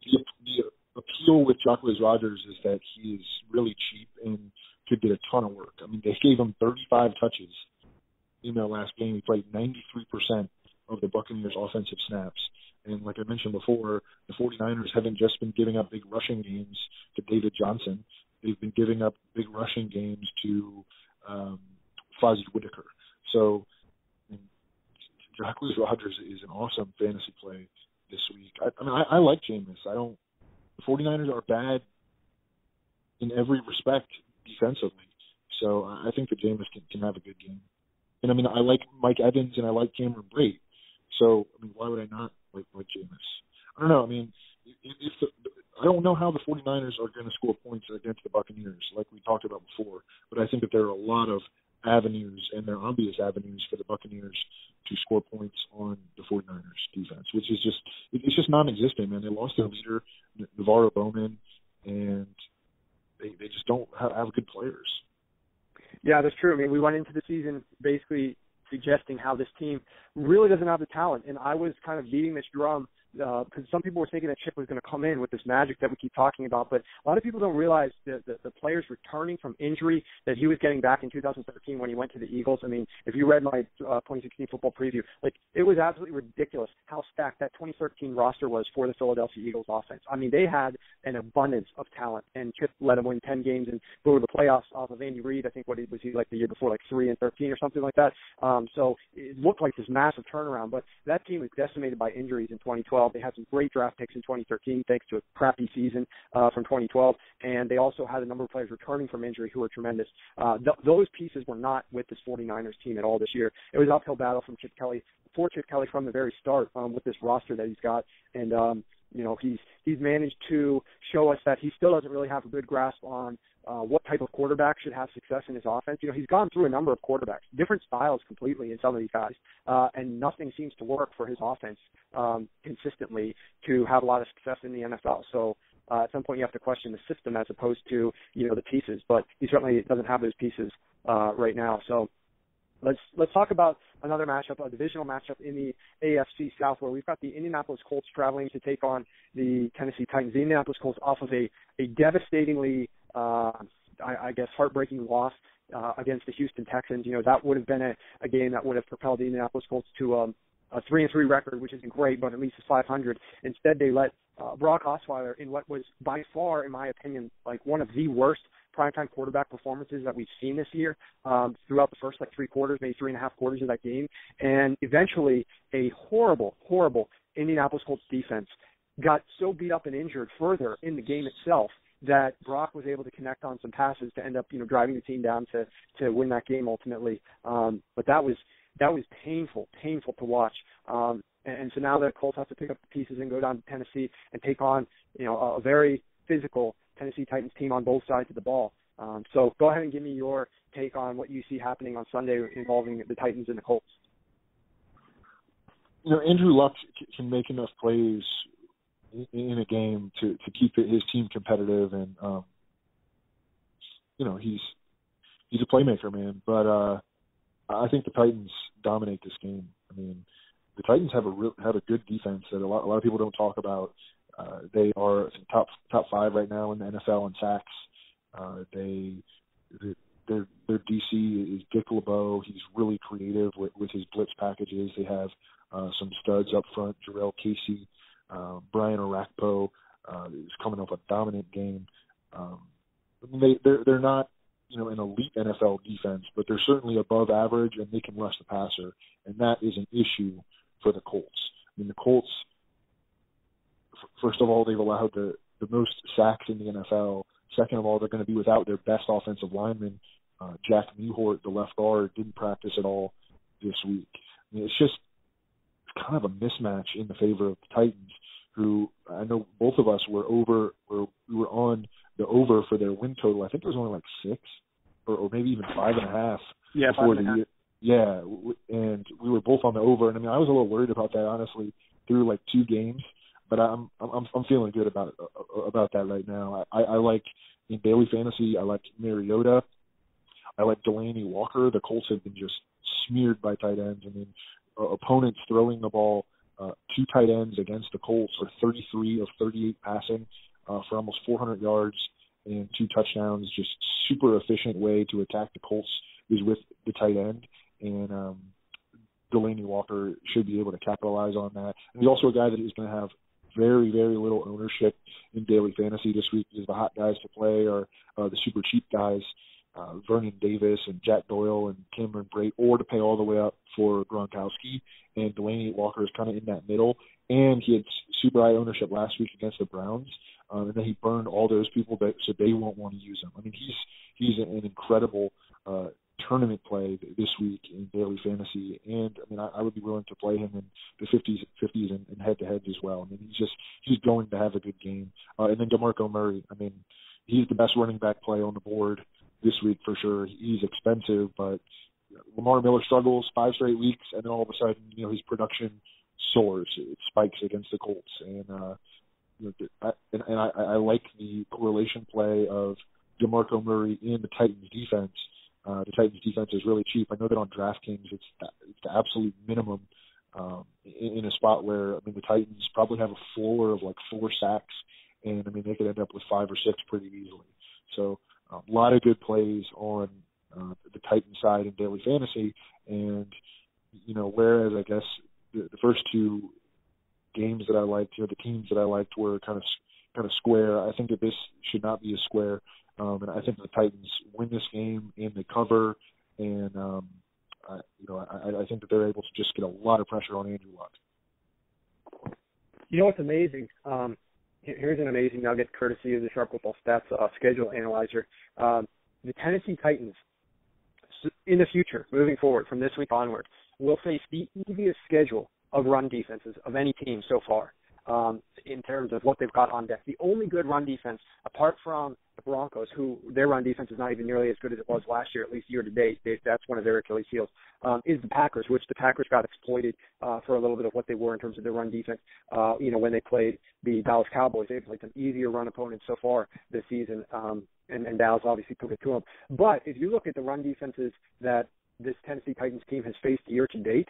the appeal with DeQuiz Rogers is that he is really cheap and could get a ton of work. I mean, they gave him 35 touches in their last game. He played 93% of the Buccaneers' offensive snaps. And like I mentioned before, the 49ers haven't just been giving up big rushing games to David Johnson. They've been giving up big rushing games to Fozzie Whitaker. So DeQuiz Rogers is an awesome fantasy play this week. I like Jameis. The 49ers are bad in every respect defensively. So I think that Jameis can have a good game. And, I like Mike Evans and I like Cameron Brate. So, why would I not like Jameis? I don't know. I don't know how the 49ers are going to score points against the Buccaneers, like we talked about before. But I think that there are a lot of avenues, and they're obvious avenues for the Buccaneers to score points on the 49ers defense, which is just non-existent, man. They lost their leader, Navarro Bowman, and they just don't have good players. Yeah, that's true. We went into the season basically suggesting how this team really doesn't have the talent, and I was kind of beating this drum because some people were thinking that Chip was going to come in with this magic that we keep talking about, but a lot of people don't realize the players returning from injury that he was getting back in 2013 when he went to the Eagles. If you read my 2016 football preview, it was absolutely ridiculous how stacked that 2013 roster was for the Philadelphia Eagles offense. They had an abundance of talent, and Chip let them win 10 games and go to the playoffs off of Andy Reid. I think was he like the year before, 3-13 or something like that. So it looked like this massive turnaround, but that team was decimated by injuries in 2012. They had some great draft picks in 2013 thanks to a crappy season from 2012, and they also had a number of players returning from injury who were tremendous. Those pieces were not with this 49ers team at all this year. It was an uphill battle from Chip Kelly from the very start with this roster that he's got, and he's managed to show us that he still doesn't really have a good grasp on what type of quarterback should have success in his offense. He's gone through a number of quarterbacks, different styles completely in some of these guys, and nothing seems to work for his offense consistently to have a lot of success in the NFL. So at some point you have to question the system as opposed to, the pieces, but he certainly doesn't have those pieces right now. So Let's talk about another matchup, a divisional matchup in the AFC South, where we've got the Indianapolis Colts traveling to take on the Tennessee Titans. The Indianapolis Colts off of a devastatingly, I guess, heartbreaking loss against the Houston Texans. You know, that would have been a game that would have propelled the Indianapolis Colts to a 3-3 record, which isn't great, but at least it's 500. Instead, they let Brock Osweiler in what was by far, in my opinion, like one of the worst primetime quarterback performances that we've seen this year throughout the first three quarters, maybe 3.5 quarters of that game. And eventually a horrible Indianapolis Colts defense got so beat up and injured further in the game itself that Brock was able to connect on some passes to end up, driving the team down to win that game ultimately. But that was painful to watch. And so now the Colts have to pick up the pieces and go down to Tennessee and take on, a very physical Tennessee Titans team on both sides of the ball. So go ahead and give me your take on what you see happening on Sunday involving the Titans and the Colts. Andrew Luck can make enough plays in a game to keep his team competitive, and he's a playmaker, man. But I think the Titans dominate this game. I mean, the Titans have a good defense that a lot of people don't talk about. They are top 5 right now in the NFL in sacks. Their DC is Dick LeBeau. He's really creative with his blitz packages. They have some studs up front, Jarrell Casey. Brian Orakpo is coming off a dominant game. They're not, an elite NFL defense, but they're certainly above average, and they can rush the passer, and that is an issue for the Colts. I mean, the Colts, first of all, they've allowed the most sacks in the NFL. Second of all, they're going to be without their best offensive lineman. Jack Mewhort, the left guard, didn't practice at all this week. I mean, it's kind of a mismatch in the favor of the Titans, who I know both of us were on the over for their win total. I think it was only 6 or maybe even 5.5. Yeah, before 5.5. the year. Yeah, and we were both on the over, and I mean, I was a little worried about that honestly through 2 games, but I'm feeling good about that right now. I like in daily fantasy. I like Mariota. I like Delaney Walker. The Colts have been just smeared by tight ends. I mean, opponents throwing the ball to tight ends against the Colts are 33 of 38 passing for almost 400 yards and 2 touchdowns. Just super efficient way to attack the Colts is with the tight end, and Delaney Walker should be able to capitalize on that. And he's also a guy that is going to have very, very little ownership in daily fantasy this week, because the hot guys to play are the super cheap guys, Vernon Davis and Jack Doyle and Cameron Brate, or to pay all the way up for Gronkowski. And Delaney Walker is kind of in that middle. And he had super high ownership last week against the Browns, and then he burned all those people, so they won't want to use him. I mean, he's an incredible tournament play this week in daily fantasy, and I mean, I would be willing to play him in the 50s and head-to-heads as well. I mean, he's going to have a good game. And then DeMarco Murray, I mean, he's the best running back play on the board this week for sure. He's expensive, but Lamar Miller struggles 5 straight weeks, and then all of a sudden, his production soars. It spikes against the Colts, and I like the correlation play of DeMarco Murray in the Titans defense. The Titans defense is really cheap. I know that on DraftKings it's the absolute minimum in a spot where, I mean, the Titans probably have a floor of 4 sacks, and I mean, they could end up with 5 or 6 pretty easily. So a lot of good plays on the Titans side in daily fantasy, and whereas I guess the first 2 games that I liked, the teams that I liked were kind of square. I think that this should not be a square. And I think the Titans win this game and they cover, and I think that they're able to just get a lot of pressure on Andrew Luck. You know what's amazing? Here's an amazing nugget courtesy of the Sharp Football Stats schedule analyzer. The Tennessee Titans, in the future, moving forward from this week onward, will face the easiest schedule of run defenses of any team so far. In terms of what they've got on deck. The only good run defense, apart from the Broncos, who their run defense is not even nearly as good as it was last year, at least year to date. That's one of their Achilles heels, is the Packers, which the Packers got exploited for a little bit of what they were in terms of their run defense. When they played the Dallas Cowboys, they've played some easier run opponents so far this season, and Dallas obviously took it to them. But if you look at the run defenses that this Tennessee Titans team has faced year to date,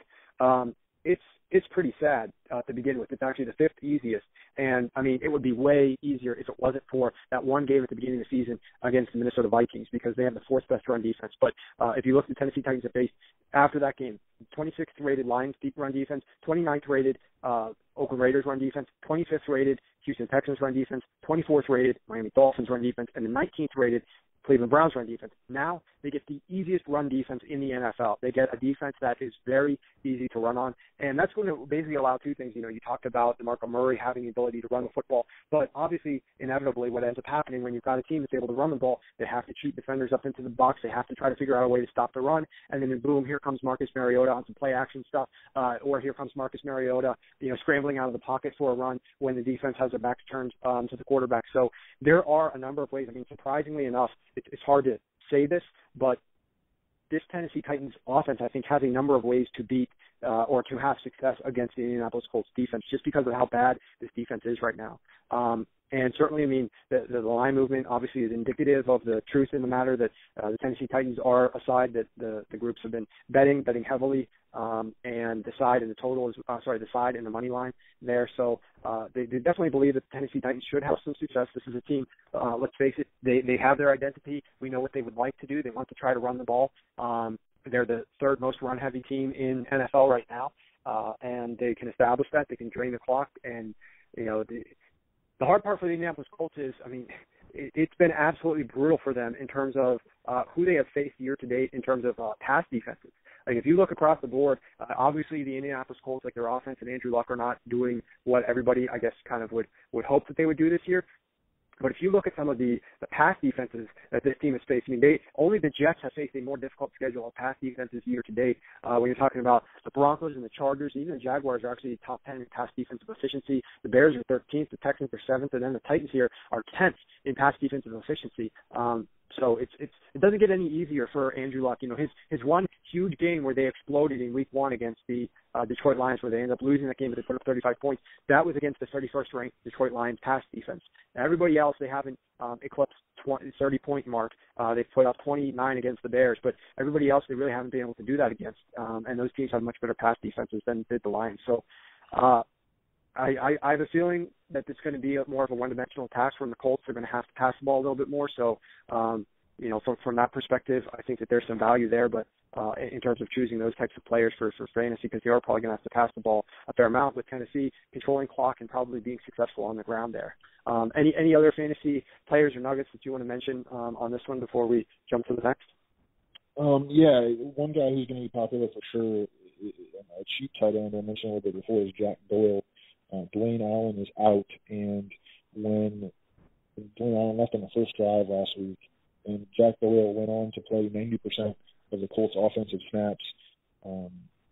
it's pretty sad to begin with. It's actually the fifth easiest. And, I mean, it would be way easier if it wasn't for that one game at the beginning of the season against the Minnesota Vikings because they have the fourth best run defense. But if you look at the Tennessee Titans have faced after that game, 26th rated Lions deep run defense, 29th rated Oakland Raiders run defense, 25th rated Houston Texans run defense, 24th rated Miami Dolphins run defense, and the 19th rated Cleveland Browns run defense. Now they get the easiest run defense in the NFL. They get a defense that is very easy to run on, and that's going to basically allow two things. You know, you talked about DeMarco Murray having the ability to run the football, but obviously, inevitably, what ends up happening when you've got a team that's able to run the ball, they have to cheat defenders up into the box. They have to try to figure out a way to stop the run, and then boom, here comes Marcus Mariota on some play action stuff, or here comes Marcus Mariota, you know, scrambling out of the pocket for a run when the defense has their backs turned to the quarterback. So there are a number of ways. I mean, surprisingly enough, it's hard to say this, but this Tennessee Titans offense, I think, has a number of ways to beat or to have success against the Indianapolis Colts defense just because of how bad this defense is right now. And certainly, I mean, the line movement obviously is indicative of the truth in the matter that the Tennessee Titans are a side that the groups have been betting heavily, and the side and the total is, the side and the money line there. So they definitely believe that the Tennessee Titans should have some success. This is a team, let's face it, they have their identity. We know what they would like to do. They want to try to run the ball. They're the third most run-heavy team in NFL right now, and they can establish that. They can drain the clock, and, you know, the hard part for the Indianapolis Colts is, I mean, it's been absolutely brutal for them in terms of who they have faced year to date in terms of pass defenses. Like, if you look across the board, obviously the Indianapolis Colts, like, their offense and Andrew Luck are not doing what everybody, I guess, kind of would hope that they would do this year. But if you look at some of the pass defenses that this team has faced, I mean, only the Jets have faced a more difficult schedule of pass defenses year to date. When you're talking about the Broncos and the Chargers, even the Jaguars are actually top 10 in pass defensive efficiency. The Bears are 13th, the Texans are 7th, and then the Titans here are 10th in pass defensive efficiency. So it doesn't get any easier for Andrew Luck. You know, his one huge game where they exploded in Week 1 against the Detroit Lions, where they ended up losing that game, but they put up 35 points. That was against the 31st ranked Detroit Lions pass defense. Now, everybody else, they haven't eclipsed 30-point mark. They've put up 29 against the Bears, but everybody else they really haven't been able to do that against. And those teams have much better pass defenses than did the Lions. So I have a feeling that it's going to be more of a one-dimensional attack from the Colts. They're going to have to pass the ball a little bit more. So, you know, from that perspective, I think that there's some value there. But in terms of choosing those types of players for fantasy, because they are probably going to have to pass the ball a fair amount with Tennessee controlling clock and probably being successful on the ground there. Any other fantasy players or nuggets that you want to mention on this one before we jump to the next? Yeah, one guy who's going to be popular for sure, a cheap tight end I mentioned a little bit before, is Jack Doyle. Dwayne Allen is out, and when Dwayne Allen left on the first drive last week, and Jack Doyle went on to play 90% of the Colts' offensive snaps,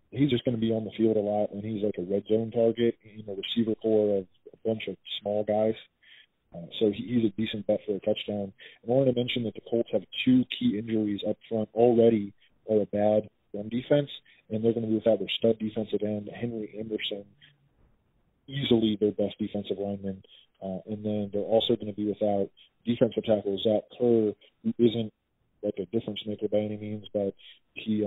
he's just going to be on the field a lot, and he's like a red zone target in a receiver core of a bunch of small guys. So he's a decent bet for a touchdown. And I wanted to mention that the Colts have two key injuries up front already, or a bad run defense, and they're going to be without their stud defensive end, Henry Anderson, easily their best defensive lineman. And then they're also going to be without defensive tackle Zach Kerr, who isn't like a difference maker by any means, but he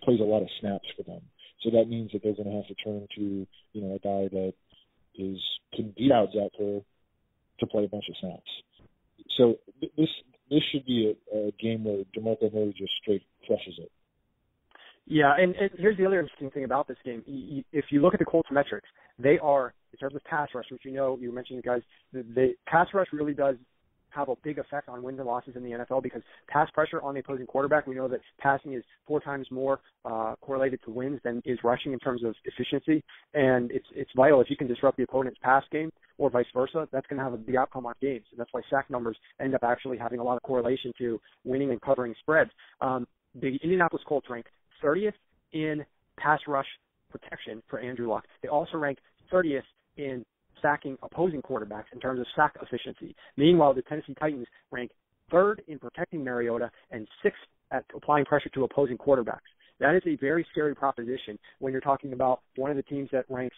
plays a lot of snaps for them. So that means that they're going to have to turn to, you know, a guy that can beat out Zach Kerr to play a bunch of snaps. So this should be a game where DeMarco Murray just straight crushes it. Yeah, and here's the other interesting thing about this game. If you look at the Colts metrics, they are, in terms of pass rush, which you know, you were mentioning, guys, the pass rush really does have a big effect on wins and losses in the NFL, because pass pressure on the opposing quarterback, we know that passing is 4 times more correlated to wins than is rushing in terms of efficiency, and it's vital. If you can disrupt the opponent's pass game or vice versa, that's going to have a big outcome on games. And that's why sack numbers end up actually having a lot of correlation to winning and covering spreads. The Indianapolis Colts rank 30th in pass rush protection for Andrew Luck. They also rank 30th in sacking opposing quarterbacks in terms of sack efficiency. Meanwhile, the Tennessee Titans rank 3rd in protecting Mariota and 6th at applying pressure to opposing quarterbacks. That is a very scary proposition when you're talking about one of the teams that ranks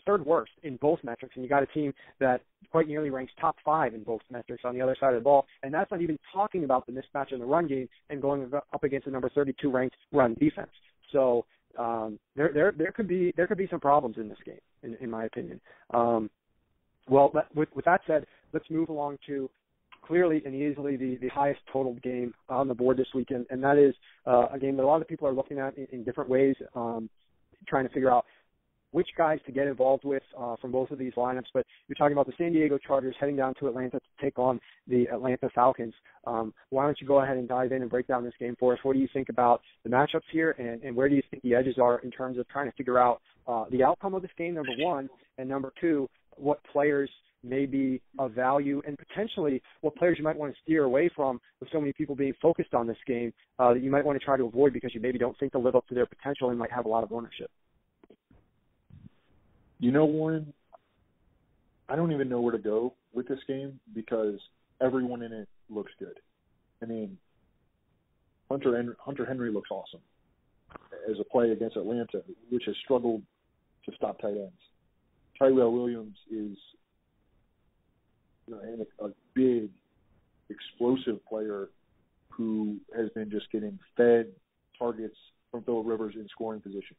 third worst in both metrics, and you got a team that quite nearly ranks top 5 in both metrics on the other side of the ball, and that's not even talking about the mismatch in the run game and going up against the number 32 ranked run defense. So there could be some problems in this game, in my opinion. Well, with that said, let's move along to clearly and easily the highest total game on the board this weekend, and that is a game that a lot of people are looking at in different ways, trying to figure out which guys to get involved with from both of these lineups. But you're talking about the San Diego Chargers heading down to Atlanta to take on the Atlanta Falcons. Why don't you go ahead and dive in and break down this game for us? What do you think about the matchups here, and where do you think the edges are in terms of trying to figure out the outcome of this game, number one, and number two, what players may be of value, and potentially what players you might want to steer away from with so many people being focused on this game that you might want to try to avoid because you maybe don't think they'll live up to their potential and might have a lot of ownership? You know, Warren, I don't even know where to go with this game because everyone in it looks good. I mean, Hunter Henry looks awesome as a play against Atlanta, which has struggled to stop tight ends. Tyrell Williams is a big, explosive player who has been just getting fed targets from Phillip Rivers in scoring position.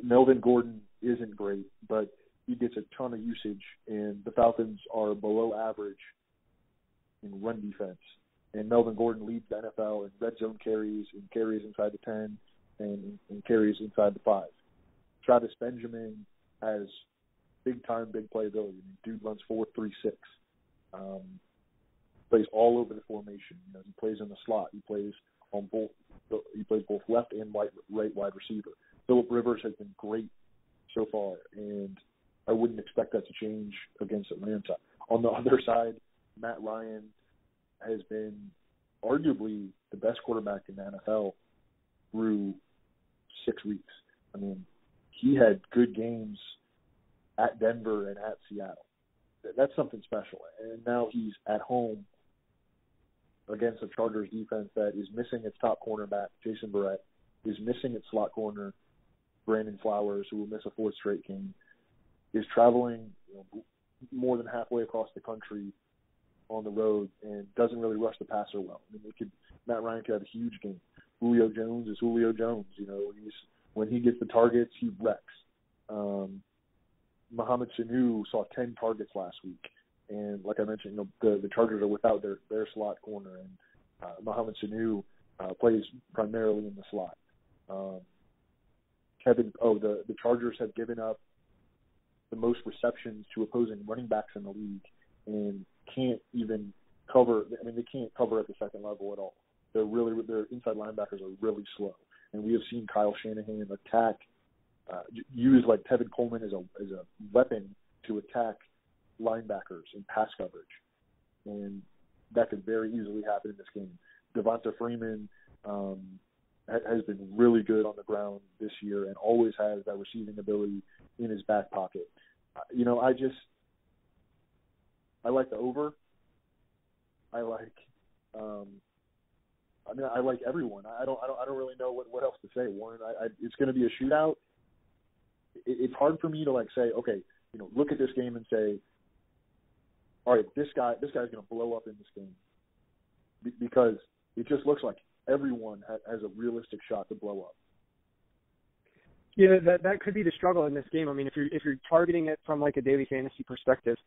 Melvin Gordon isn't great, but he gets a ton of usage, and the Falcons are below average in run defense. And Melvin Gordon leads the NFL in red zone carries and carries inside the 10 and carries inside the 5. Travis Benjamin has big-time, big playability. I mean, dude runs 4.36. Plays all over the formation. You know, he plays in the slot. He plays on both. He plays both left and right wide receiver. Phillip Rivers has been great so far, and I wouldn't expect that to change against Atlanta. On the other side, Matt Ryan has been arguably the best quarterback in the NFL through 6 weeks. I mean, he had good games at Denver and at Seattle. That's something special. And now he's at home against a Chargers defense that is missing its top cornerback, Jason Verrett, is missing its slot corner, Brandon Flowers, who will miss a 4th straight game, is traveling more than halfway across the country on the road and doesn't really rush the passer well. I mean, Matt Ryan could have a huge game. Julio Jones is Julio Jones. You know, when he gets the targets, he wrecks. Mohamed Sanu saw 10 targets last week, and like I mentioned, the Chargers are without their slot corner, and Mohamed Sanu plays primarily in the slot. The Chargers have given up the most receptions to opposing running backs in the league and can't even cover. I mean, they can't cover at the second level at all. Their inside linebackers are really slow, and we have seen Kyle Shanahan attack, use like Tevin Coleman as a weapon to attack linebackers in pass coverage, and that could very easily happen in this game. Devonta Freeman has been really good on the ground this year and always has that receiving ability in his back pocket. I like the over. I like everyone. I don't really know what else to say, Warren. It's going to be a shootout. It's hard for me to say, okay, look at this game and say, all right, this guy's going to blow up in this game, because it just looks like everyone has a realistic shot to blow up. Yeah, that could be the struggle in this game. I mean, if you're targeting it from like a daily fantasy perspective,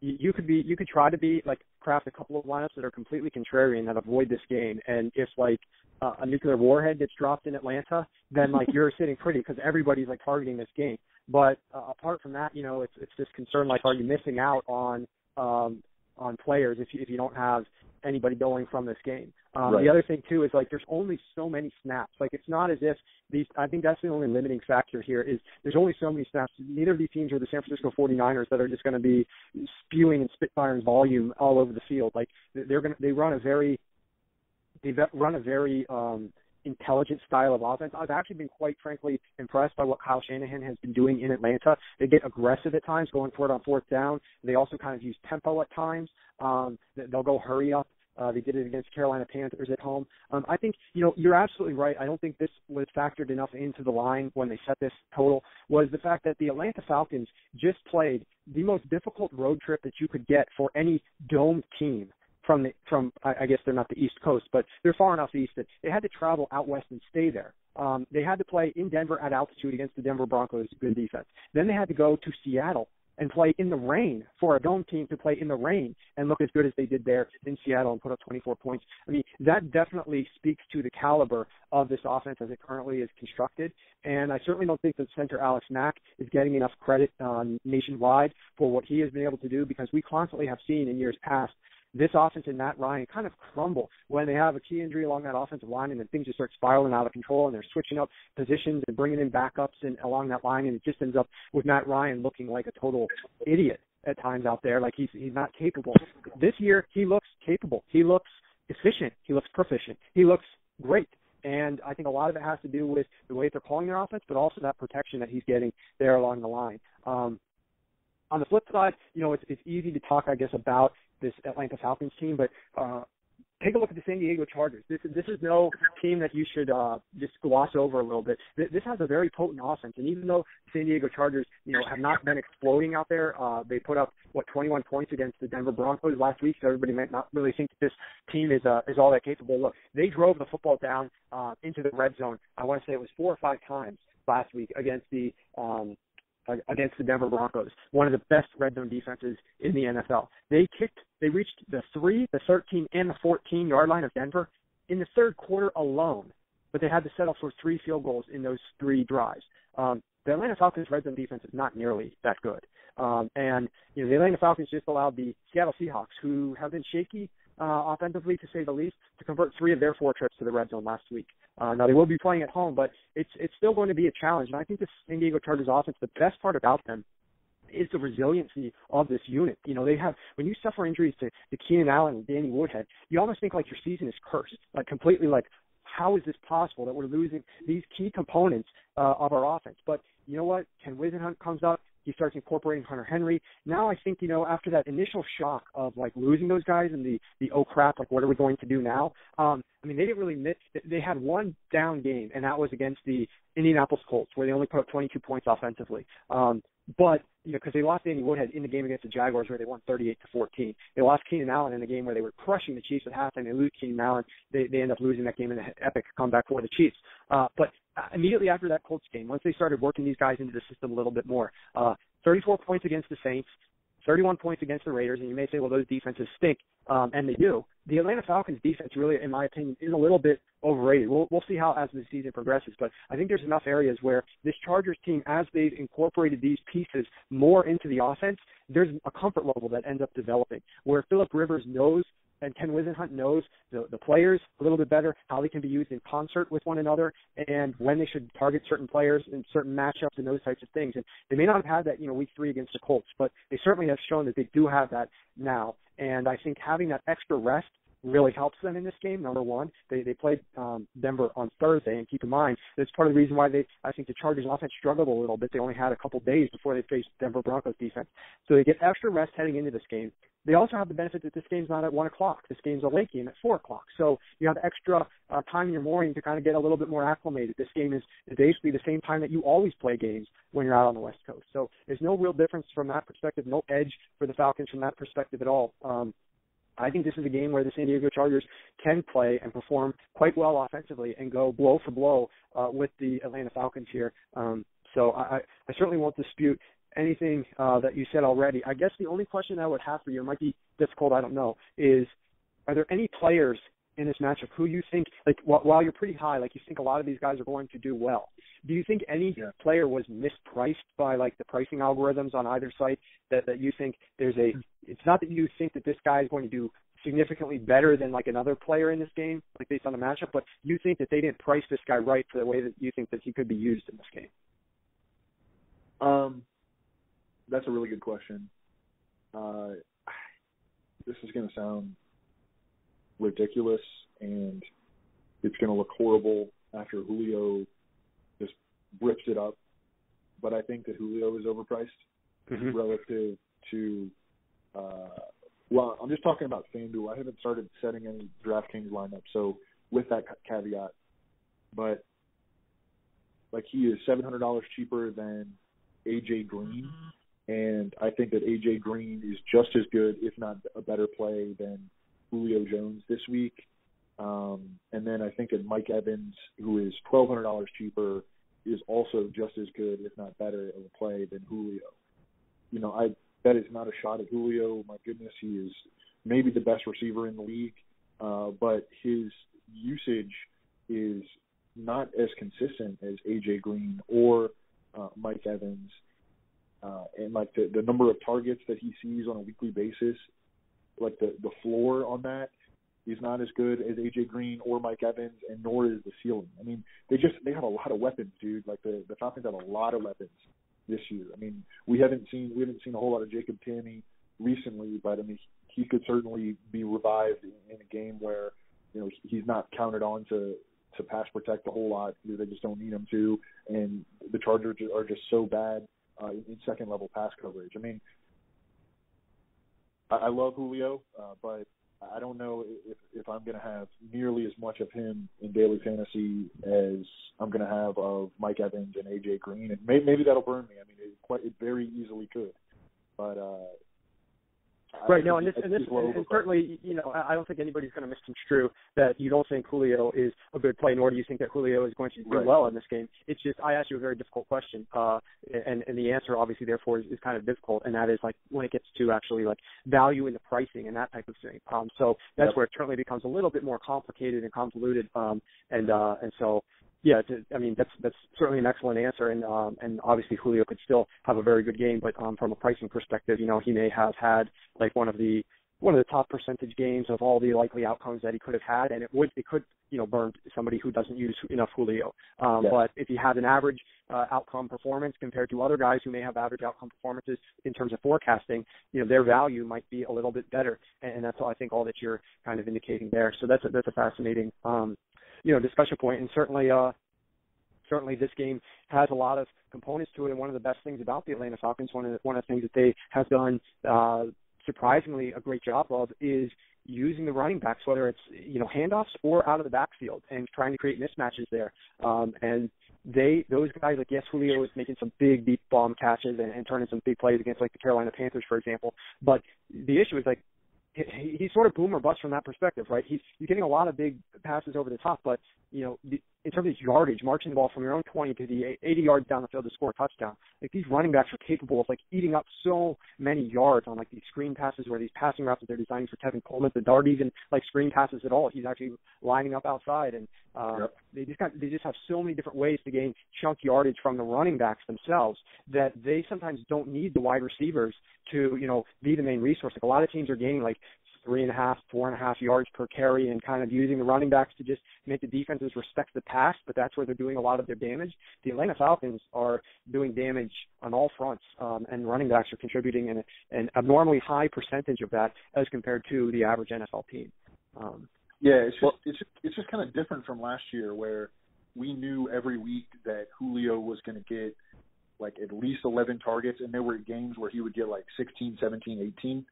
you could try to craft a couple of lineups that are completely contrarian that avoid this game. And if a nuclear warhead gets dropped in Atlanta, then you're sitting pretty because everybody's targeting this game. But apart from that, it's this concern are you missing out on players if you don't have anybody going from this game. Right. The other thing too is there's only so many snaps. It's not as if I think that's the only limiting factor here is there's only so many snaps. Neither of these teams are the San Francisco 49ers that are just going to be spewing and spitfiring volume all over the field. They run a very intelligent style of offense. I've actually been quite frankly impressed by what Kyle Shanahan has been doing in Atlanta. They get aggressive at times, going for it on 4th down. They also kind of use tempo at times. They'll go hurry up They did it against Carolina Panthers at home. I think, you're absolutely right. I don't think this was factored enough into the line when they set this total, was the fact that the Atlanta Falcons just played the most difficult road trip that you could get for any domed team from I guess they're not the East Coast, but they're far enough east that they had to travel out west and stay there. They had to play in Denver at altitude against the Denver Broncos' good defense. Then they had to go to Seattle and play in the rain for a dome team to play in the rain and look as good as they did there in Seattle and put up 24 points. I mean, that definitely speaks to the caliber of this offense as it currently is constructed. And I certainly don't think that center Alex Mack is getting enough credit nationwide for what he has been able to do, because we constantly have seen in years past this offense and Matt Ryan kind of crumble when they have a key injury along that offensive line, and then things just start spiraling out of control, and they're switching up positions and bringing in backups and along that line, and it just ends up with Matt Ryan looking like a total idiot at times out there, like he's not capable. This year, he looks capable. He looks efficient. He looks proficient. He looks great. And I think a lot of it has to do with the way they're calling their offense, but also that protection that he's getting there along the line. On the flip side, it's easy to talk, I guess, about this Atlanta Falcons team, but take a look at the San Diego Chargers. This is no team that you should just gloss over a little bit. This has a very potent offense, and even though the San Diego Chargers, have not been exploding out there, they put up 21 points against the Denver Broncos last week. So everybody might not really think that this team is all that capable. Look, they drove the football down into the red zone. I want to say it was 4 or 5 times last week against the Denver Broncos, one of the best red zone defenses in the NFL. They reached the 3, the 13, and the 14-yard line of Denver in the third quarter alone, but they had to settle for 3 field goals in those 3 drives. The Atlanta Falcons' red zone defense is not nearly that good. And the Atlanta Falcons just allowed the Seattle Seahawks, who have been shaky offensively, to say the least, to convert 3 of their 4 trips to the red zone last week. Now, they will be playing at home, but it's still going to be a challenge. And I think the San Diego Chargers offense, the best part about them is the resiliency of this unit. They have, when you suffer injuries to Keenan Allen and Danny Woodhead, you almost think like your season is cursed, like completely, like, how is this possible that we're losing these key components of our offense? But you know what? Ken Wisenhunt comes up. He starts incorporating Hunter Henry. Now I think, after that initial shock of, like, losing those guys and the oh, crap, like, what are we going to do now? They didn't really miss. They had one down game, and that was against the Indianapolis Colts, where they only put up 22 points offensively. But, because they lost Danny Woodhead in the game against the Jaguars, where they won 38-14. They lost Keenan Allen in the game where they were crushing the Chiefs at halftime. They lose Keenan Allen. They end up losing that game in an epic comeback for the Chiefs. But immediately after that Colts game, once they started working these guys into the system a little bit more, 34 points against the Saints, 31 points against the Raiders, and you may say, well, those defenses stink, and they do. The Atlanta Falcons defense really, in my opinion, is a little bit overrated. We'll see how as the season progresses, but I think there's enough areas where this Chargers team, as they've incorporated these pieces more into the offense, there's a comfort level that ends up developing, where Phillip Rivers knows and Ken Wisenhunt knows the players a little bit better, how they can be used in concert with one another, and when they should target certain players in certain matchups and those types of things. And they may not have had that, week 3 against the Colts, but they certainly have shown that they do have that now. And I think having that extra rest really helps them in this game. Number one, they played Denver on Thursday, and keep in mind that's part of the reason why I think the Chargers offense struggled a little bit. They only had a couple days before they faced Denver Broncos defense, so they get extra rest heading into this game. They also have the benefit that this game's not at 1 o'clock. This game's a late game at 4 o'clock, so you have extra time in your morning to kind of get a little bit more acclimated. This game is basically the same time that you always play games when you're out on the West Coast, so there's no real difference from that perspective, no edge for the Falcons from that perspective at all. I think this is a game where the San Diego Chargers can play and perform quite well offensively and go blow for blow with the Atlanta Falcons here. So I certainly won't dispute anything that you said already. I guess the only question I would have for you, it might be difficult, I don't know, is are there any players in this matchup who you think, like, while you're pretty high, like you think a lot of these guys are going to do well, do you think any player was mispriced by, like, the pricing algorithms on either site that you think it's not that you think that this guy is going to do significantly better than, like, another player in this game, like, based on the matchup, but you think that they didn't price this guy right for the way that you think that he could be used in this game? That's a really good question. This is going to sound ridiculous, and it's going to look horrible after Julio just rips it up. But I think that Julio is overpriced relative to Well, I'm just talking about FanDuel. I haven't started setting any DraftKings lineup, so with that caveat. But, like, he is $700 cheaper than A.J. Green, and I think that A.J. Green is just as good, if not a better play than Julio Jones this week. And then I think that Mike Evans, who is $1,200 cheaper, is also just as good, if not better, of a play than Julio. You know, that is not a shot at Julio. My goodness, he is maybe the best receiver in the league, but his usage is not as consistent as A.J. Green or Mike Evans. And, like, the number of targets that he sees on a weekly basis, like the floor on that is not as good as A.J. Green or Mike Evans, and nor is the ceiling. I mean, they have a lot of weapons, dude. Like, the Falcons have a lot of weapons this year. I mean, we haven't seen a whole lot of Jacob Tamme recently, but I mean, he could certainly be revived in a game where, you know, he's not counted on to pass protect a whole lot. They just don't need him to, and the Chargers are just so bad in second level pass coverage. I mean, I love Julio, but I don't know if I'm going to have nearly as much of him in daily fantasy as I'm going to have of Mike Evans and A.J. Green. And maybe that'll burn me. I mean, it very easily could. But right. No, and certainly, you know, I don't think anybody's going to misconstrue that you don't think Julio is a good play, nor do you think that Julio is going to do well in this game. It's just I asked you a very difficult question, and the answer obviously therefore is kind of difficult, and that is like when it gets to actually like value in the pricing and that type of thing. So that's where it certainly becomes a little bit more complicated and convoluted, and so. Yeah, I mean that's certainly an excellent answer, and obviously Julio could still have a very good game, but from a pricing perspective, you know, he may have had like one of the top percentage games of all the likely outcomes that he could have had, and it could you know burn somebody who doesn't use enough Julio. But if he has an average outcome performance compared to other guys who may have average outcome performances in terms of forecasting, you know, their value might be a little bit better, and that's all I think all that you're kind of indicating there. So that's a fascinating discussion point, and certainly this game has a lot of components to it. And one of the best things about the Atlanta Falcons, one of the things that they have done surprisingly a great job of, is using the running backs, whether it's handoffs or out of the backfield, and trying to create mismatches there. And those guys, like, yes, Julio is making some big deep bomb catches and turning some big plays against like the Carolina Panthers, for example. But the issue is like, he's sort of boom or bust from that perspective, right? You're getting a lot of big passes over the top, but, in terms of yardage, marching the ball from your own 20 to the 80 yards down the field to score a touchdown, like, these running backs are capable of, like, eating up so many yards on, like, these screen passes where these passing routes that they're designing for Tevin Coleman, that aren't even, like, screen passes at all. He's actually lining up outside, and they just have so many different ways to gain chunk yardage from the running backs themselves that they sometimes don't need the wide receivers to, be the main resource. Like, a lot of teams are gaining, like, 3.5, 4.5 yards per carry, and kind of using the running backs to just make the defenses respect the pass, but that's where they're doing a lot of their damage. The Atlanta Falcons are doing damage on all fronts, and running backs are contributing in an abnormally high percentage of that as compared to the average NFL team. It's just kind of different from last year, where we knew every week that Julio was going to get like at least 11 targets, and there were games where he would get like 16, 17, 18,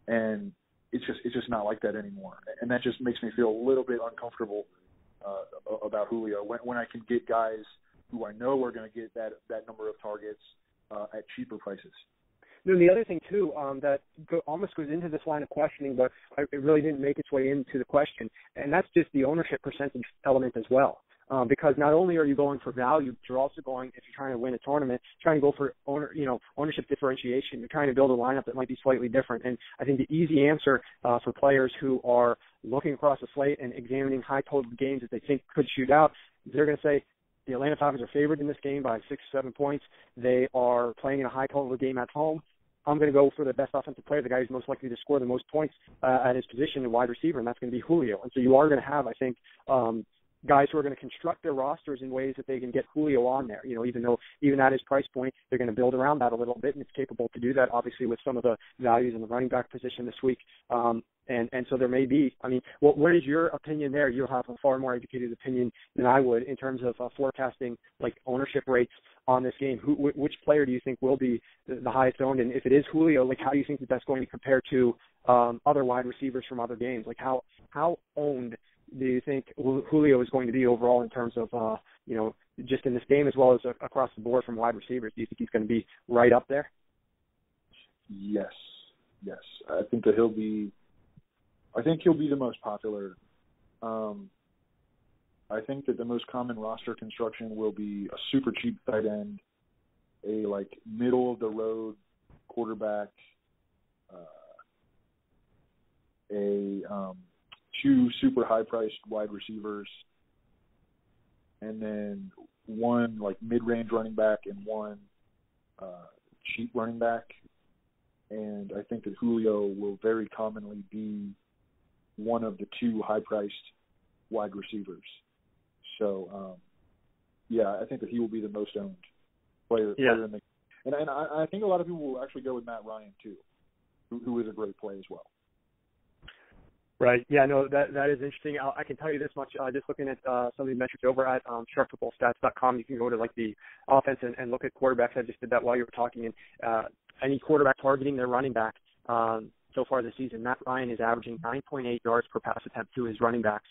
and it's just not like that anymore, and that just makes me feel a little bit uncomfortable about Julio when I can get guys who I know are going to get that number of targets at cheaper prices. Then the other thing too that almost goes into this line of questioning, but it really didn't make its way into the question, and that's just the ownership percentage element as well. Because not only are you going for value, but you're also going, if you're trying to win a tournament, trying to go for ownership differentiation. You're trying to build a lineup that might be slightly different. And I think the easy answer for players who are looking across the slate and examining high total games that they think could shoot out, they're going to say the Atlanta Falcons are favored in this game by 6 or 7 points. They are playing in a high total game at home. I'm going to go for the best offensive player, the guy who's most likely to score the most points at his position, the wide receiver, and that's going to be Julio. And so you are going to have, I think, guys who are going to construct their rosters in ways that they can get Julio on there. Even at his price point, they're going to build around that a little bit, and it's capable to do that, obviously, with some of the values in the running back position this week. And so there may be, what is your opinion there? You'll have a far more educated opinion than I would in terms of forecasting like ownership rates on this game. Which player do you think will be the highest owned? And if it is Julio, like how do you think that that's going to compare to other wide receivers from other games? Like how owned do you think Julio is going to be overall in terms of, just in this game as well as across the board from wide receivers? Do you think he's going to be right up there? Yes. I think that he'll be the most popular. I think that the most common roster construction will be a super cheap tight end, a like middle of the road quarterback, two super high priced wide receivers, and then one like mid-range running back and one cheap running back. And I think that Julio will very commonly be one of the two high-priced wide receivers. So, I think that he will be the most owned player in the. And I think a lot of people will actually go with Matt Ryan too, who is a great play as well. Right. Yeah. No. That is interesting. I can tell you this much. Just looking at some of the metrics over at sharpfootballstats.com, you can go to like the offense and look at quarterbacks. I just did that while you were talking. And any quarterback targeting their running back so far this season, Matt Ryan is averaging 9.8 yards per pass attempt to his running backs.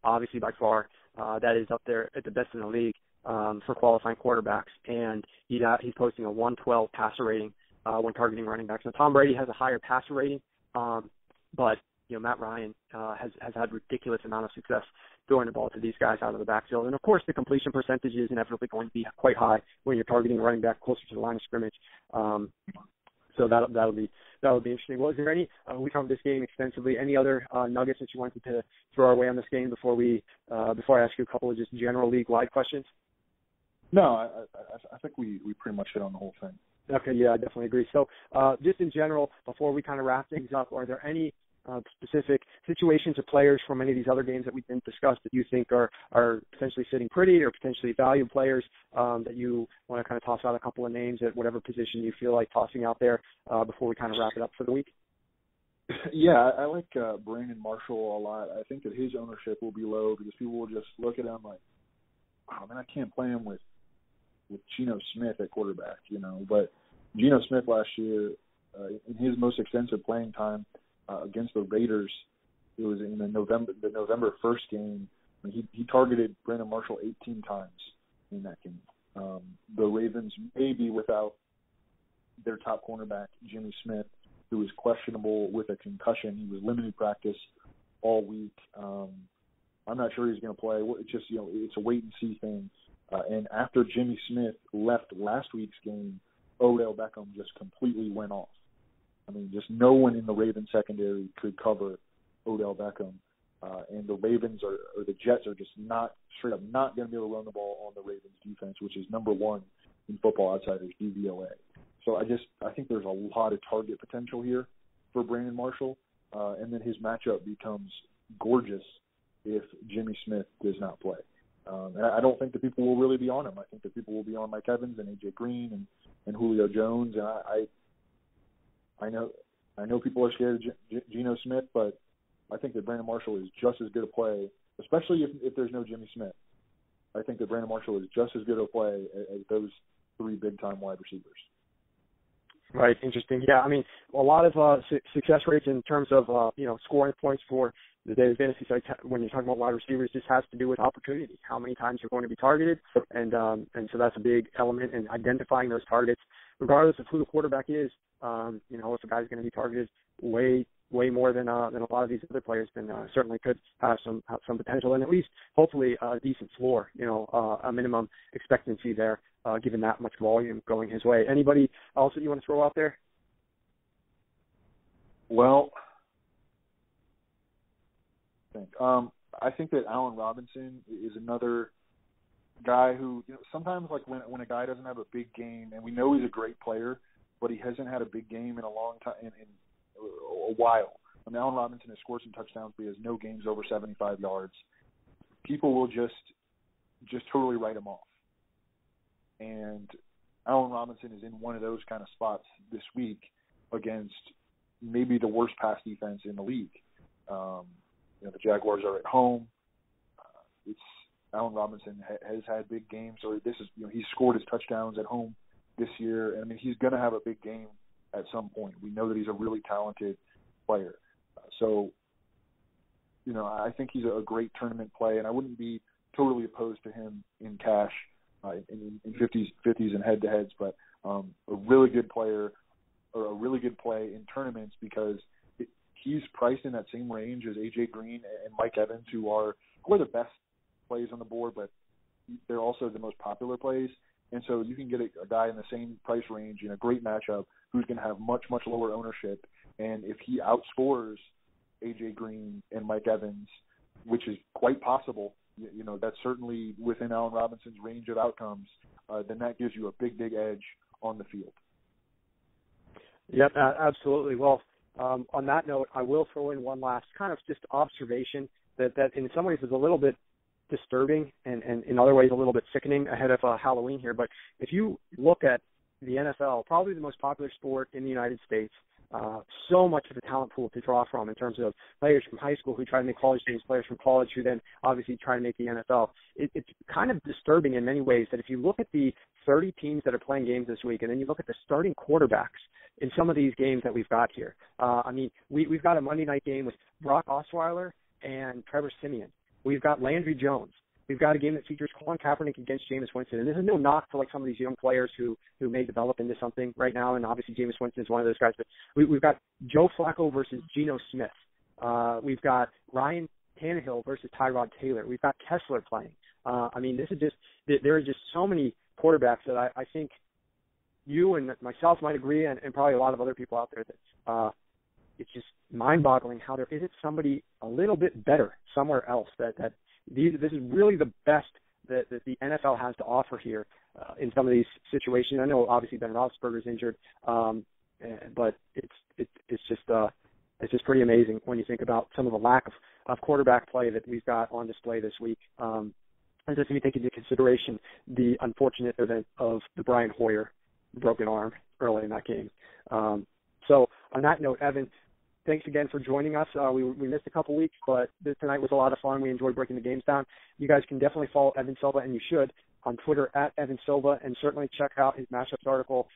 Obviously, by far, that is up there at the best in the league for qualifying quarterbacks. And he's posting a 112 passer rating when targeting running backs. Now, Tom Brady has a higher passer rating, but Matt Ryan has had ridiculous amount of success throwing the ball to these guys out of the backfield. And, of course, the completion percentage is inevitably going to be quite high when you're targeting running back closer to the line of scrimmage. So that'll be interesting. Well, is there any we covered this game extensively. Any other nuggets that you wanted to throw our way on this game before I ask you a couple of just general league-wide questions? No, I think we pretty much hit on the whole thing. Okay, yeah, I definitely agree. So just in general, before we kind of wrap things up, are there any specific situations or players from any of these other games that we didn't discuss that you think are potentially sitting pretty or potentially valued players that you want to kind of toss out a couple of names at whatever position you feel like tossing out there before we kind of wrap it up for the week? Yeah, I like Brandon Marshall a lot. I think that his ownership will be low because people will just look at him like, oh, man, I can't play him with Geno Smith at quarterback, But Geno Smith last year, in his most extensive playing time, against the Raiders, it was in the November 1st game. He targeted Brandon Marshall 18 times in that game. The Ravens may be without their top cornerback, Jimmy Smith, who was questionable with a concussion. He was limited practice all week. I'm not sure he's going to play. It's just, it's a wait-and-see thing. And after Jimmy Smith left last week's game, Odell Beckham just completely went off. Just no one in the Ravens secondary could cover Odell Beckham. And the Ravens or the Jets are just straight up not going to be able to run the ball on the Ravens defense, which is number one in Football Outsiders DVOA. So I think there's a lot of target potential here for Brandon Marshall. And then his matchup becomes gorgeous if Jimmy Smith does not play. And I don't think that people will really be on him. I think that people will be on Mike Evans and AJ Green and Julio Jones. And I know people are scared of Geno Smith, but I think that Brandon Marshall is just as good a play, especially if there's no Jimmy Smith. I think that Brandon Marshall is just as good a play as those three big-time wide receivers. Right, interesting. Yeah, a lot of success rates in terms of scoring points for the daily fantasy site when you're talking about wide receivers just has to do with opportunity, how many times you're going to be targeted, and so that's a big element in identifying those targets, regardless of who the quarterback is. If a guy's going to be targeted way more than a lot of these other players, then certainly could have some potential and at least hopefully a decent floor, a minimum expectancy there, given that much volume going his way. Anybody else that you want to throw out there? Well, I think that Allen Robinson is another guy who, sometimes like when a guy doesn't have a big game, and we know he's a great player, but he hasn't had a big game in a long time, in a while. Allen Robinson has scored some touchdowns, but he has no games over 75 yards. people will just totally write him off. And Allen Robinson is in one of those kind of spots this week against maybe the worst pass defense in the league. The Jaguars are at home. Allen Robinson has had big games, or he's scored his touchdowns at home this year. And I mean, he's going to have a big game at some point. We know that he's a really talented player. I think he's a great tournament play, and I wouldn't be totally opposed to him in cash, in 50s and head-to-heads, but a really good player or a really good play in tournaments because he's priced in that same range as A.J. Green and Mike Evans, who are the best plays on the board, but they're also the most popular plays. And so you can get a guy in the same price range in a great matchup who's going to have much, much lower ownership. And if he outscores A.J. Green and Mike Evans, which is quite possible, that's certainly within Allen Robinson's range of outcomes, then that gives you a big, big edge on the field. Yep, absolutely. Well, on that note, I will throw in one last kind of just observation that in some ways is a little bit disturbing and in other ways a little bit sickening ahead of Halloween here. But if you look at the NFL, probably the most popular sport in the United States, so much of a talent pool to draw from in terms of players from high school who try to make college games, players from college who then obviously try to make the NFL. It's kind of disturbing in many ways that if you look at the 30 teams that are playing games this week and then you look at the starting quarterbacks in some of these games that we've got here. We've got a Monday night game with Brock Osweiler and Trevor Siemian. We've got Landry Jones. We've got a game that features Colin Kaepernick against Jameis Winston. And this is no knock to some of these young players who may develop into something right now. And obviously Jameis Winston is one of those guys. But we've got Joe Flacco versus Geno Smith. We've got Ryan Tannehill versus Tyrod Taylor. We've got Kessler playing. There are just so many quarterbacks that I think you and myself might agree, and probably a lot of other people out there, that it's just mind-boggling how there isn't somebody a little bit better somewhere else. This is really the best that the NFL has to offer here in some of these situations. I know obviously Ben Roethlisberger's injured, but it's just pretty amazing when you think about some of the lack of quarterback play that we've got on display this week. And just if you take into consideration the unfortunate event of the Brian Hoyer broken arm early in that game. So on that note, Evan, thanks again for joining us. We missed a couple weeks, but tonight was a lot of fun. We enjoyed breaking the games down. You guys can definitely follow Evan Silva, and you should, on Twitter at Evan Silva, and certainly check out his matchups article,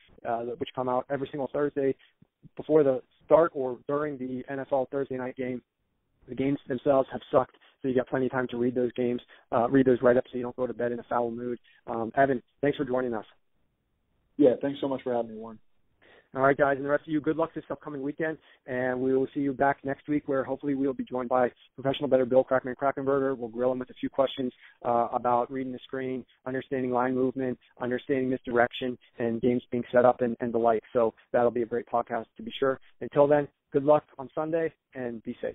which come out every single Thursday before the start or during the NFL Thursday night game. The games themselves have sucked, so you got plenty of time to read those games, read those write-ups so you don't go to bed in a foul mood. Evan, thanks for joining us. Yeah, thanks so much for having me, Warren. All right, guys, and the rest of you, good luck this upcoming weekend, and we will see you back next week where hopefully we'll be joined by professional bettor Bill Krakenberger. We'll grill him with a few questions about reading the screen, understanding line movement, understanding misdirection, and games being set up and the like. So that'll be a great podcast to be sure. Until then, good luck on Sunday, and be safe.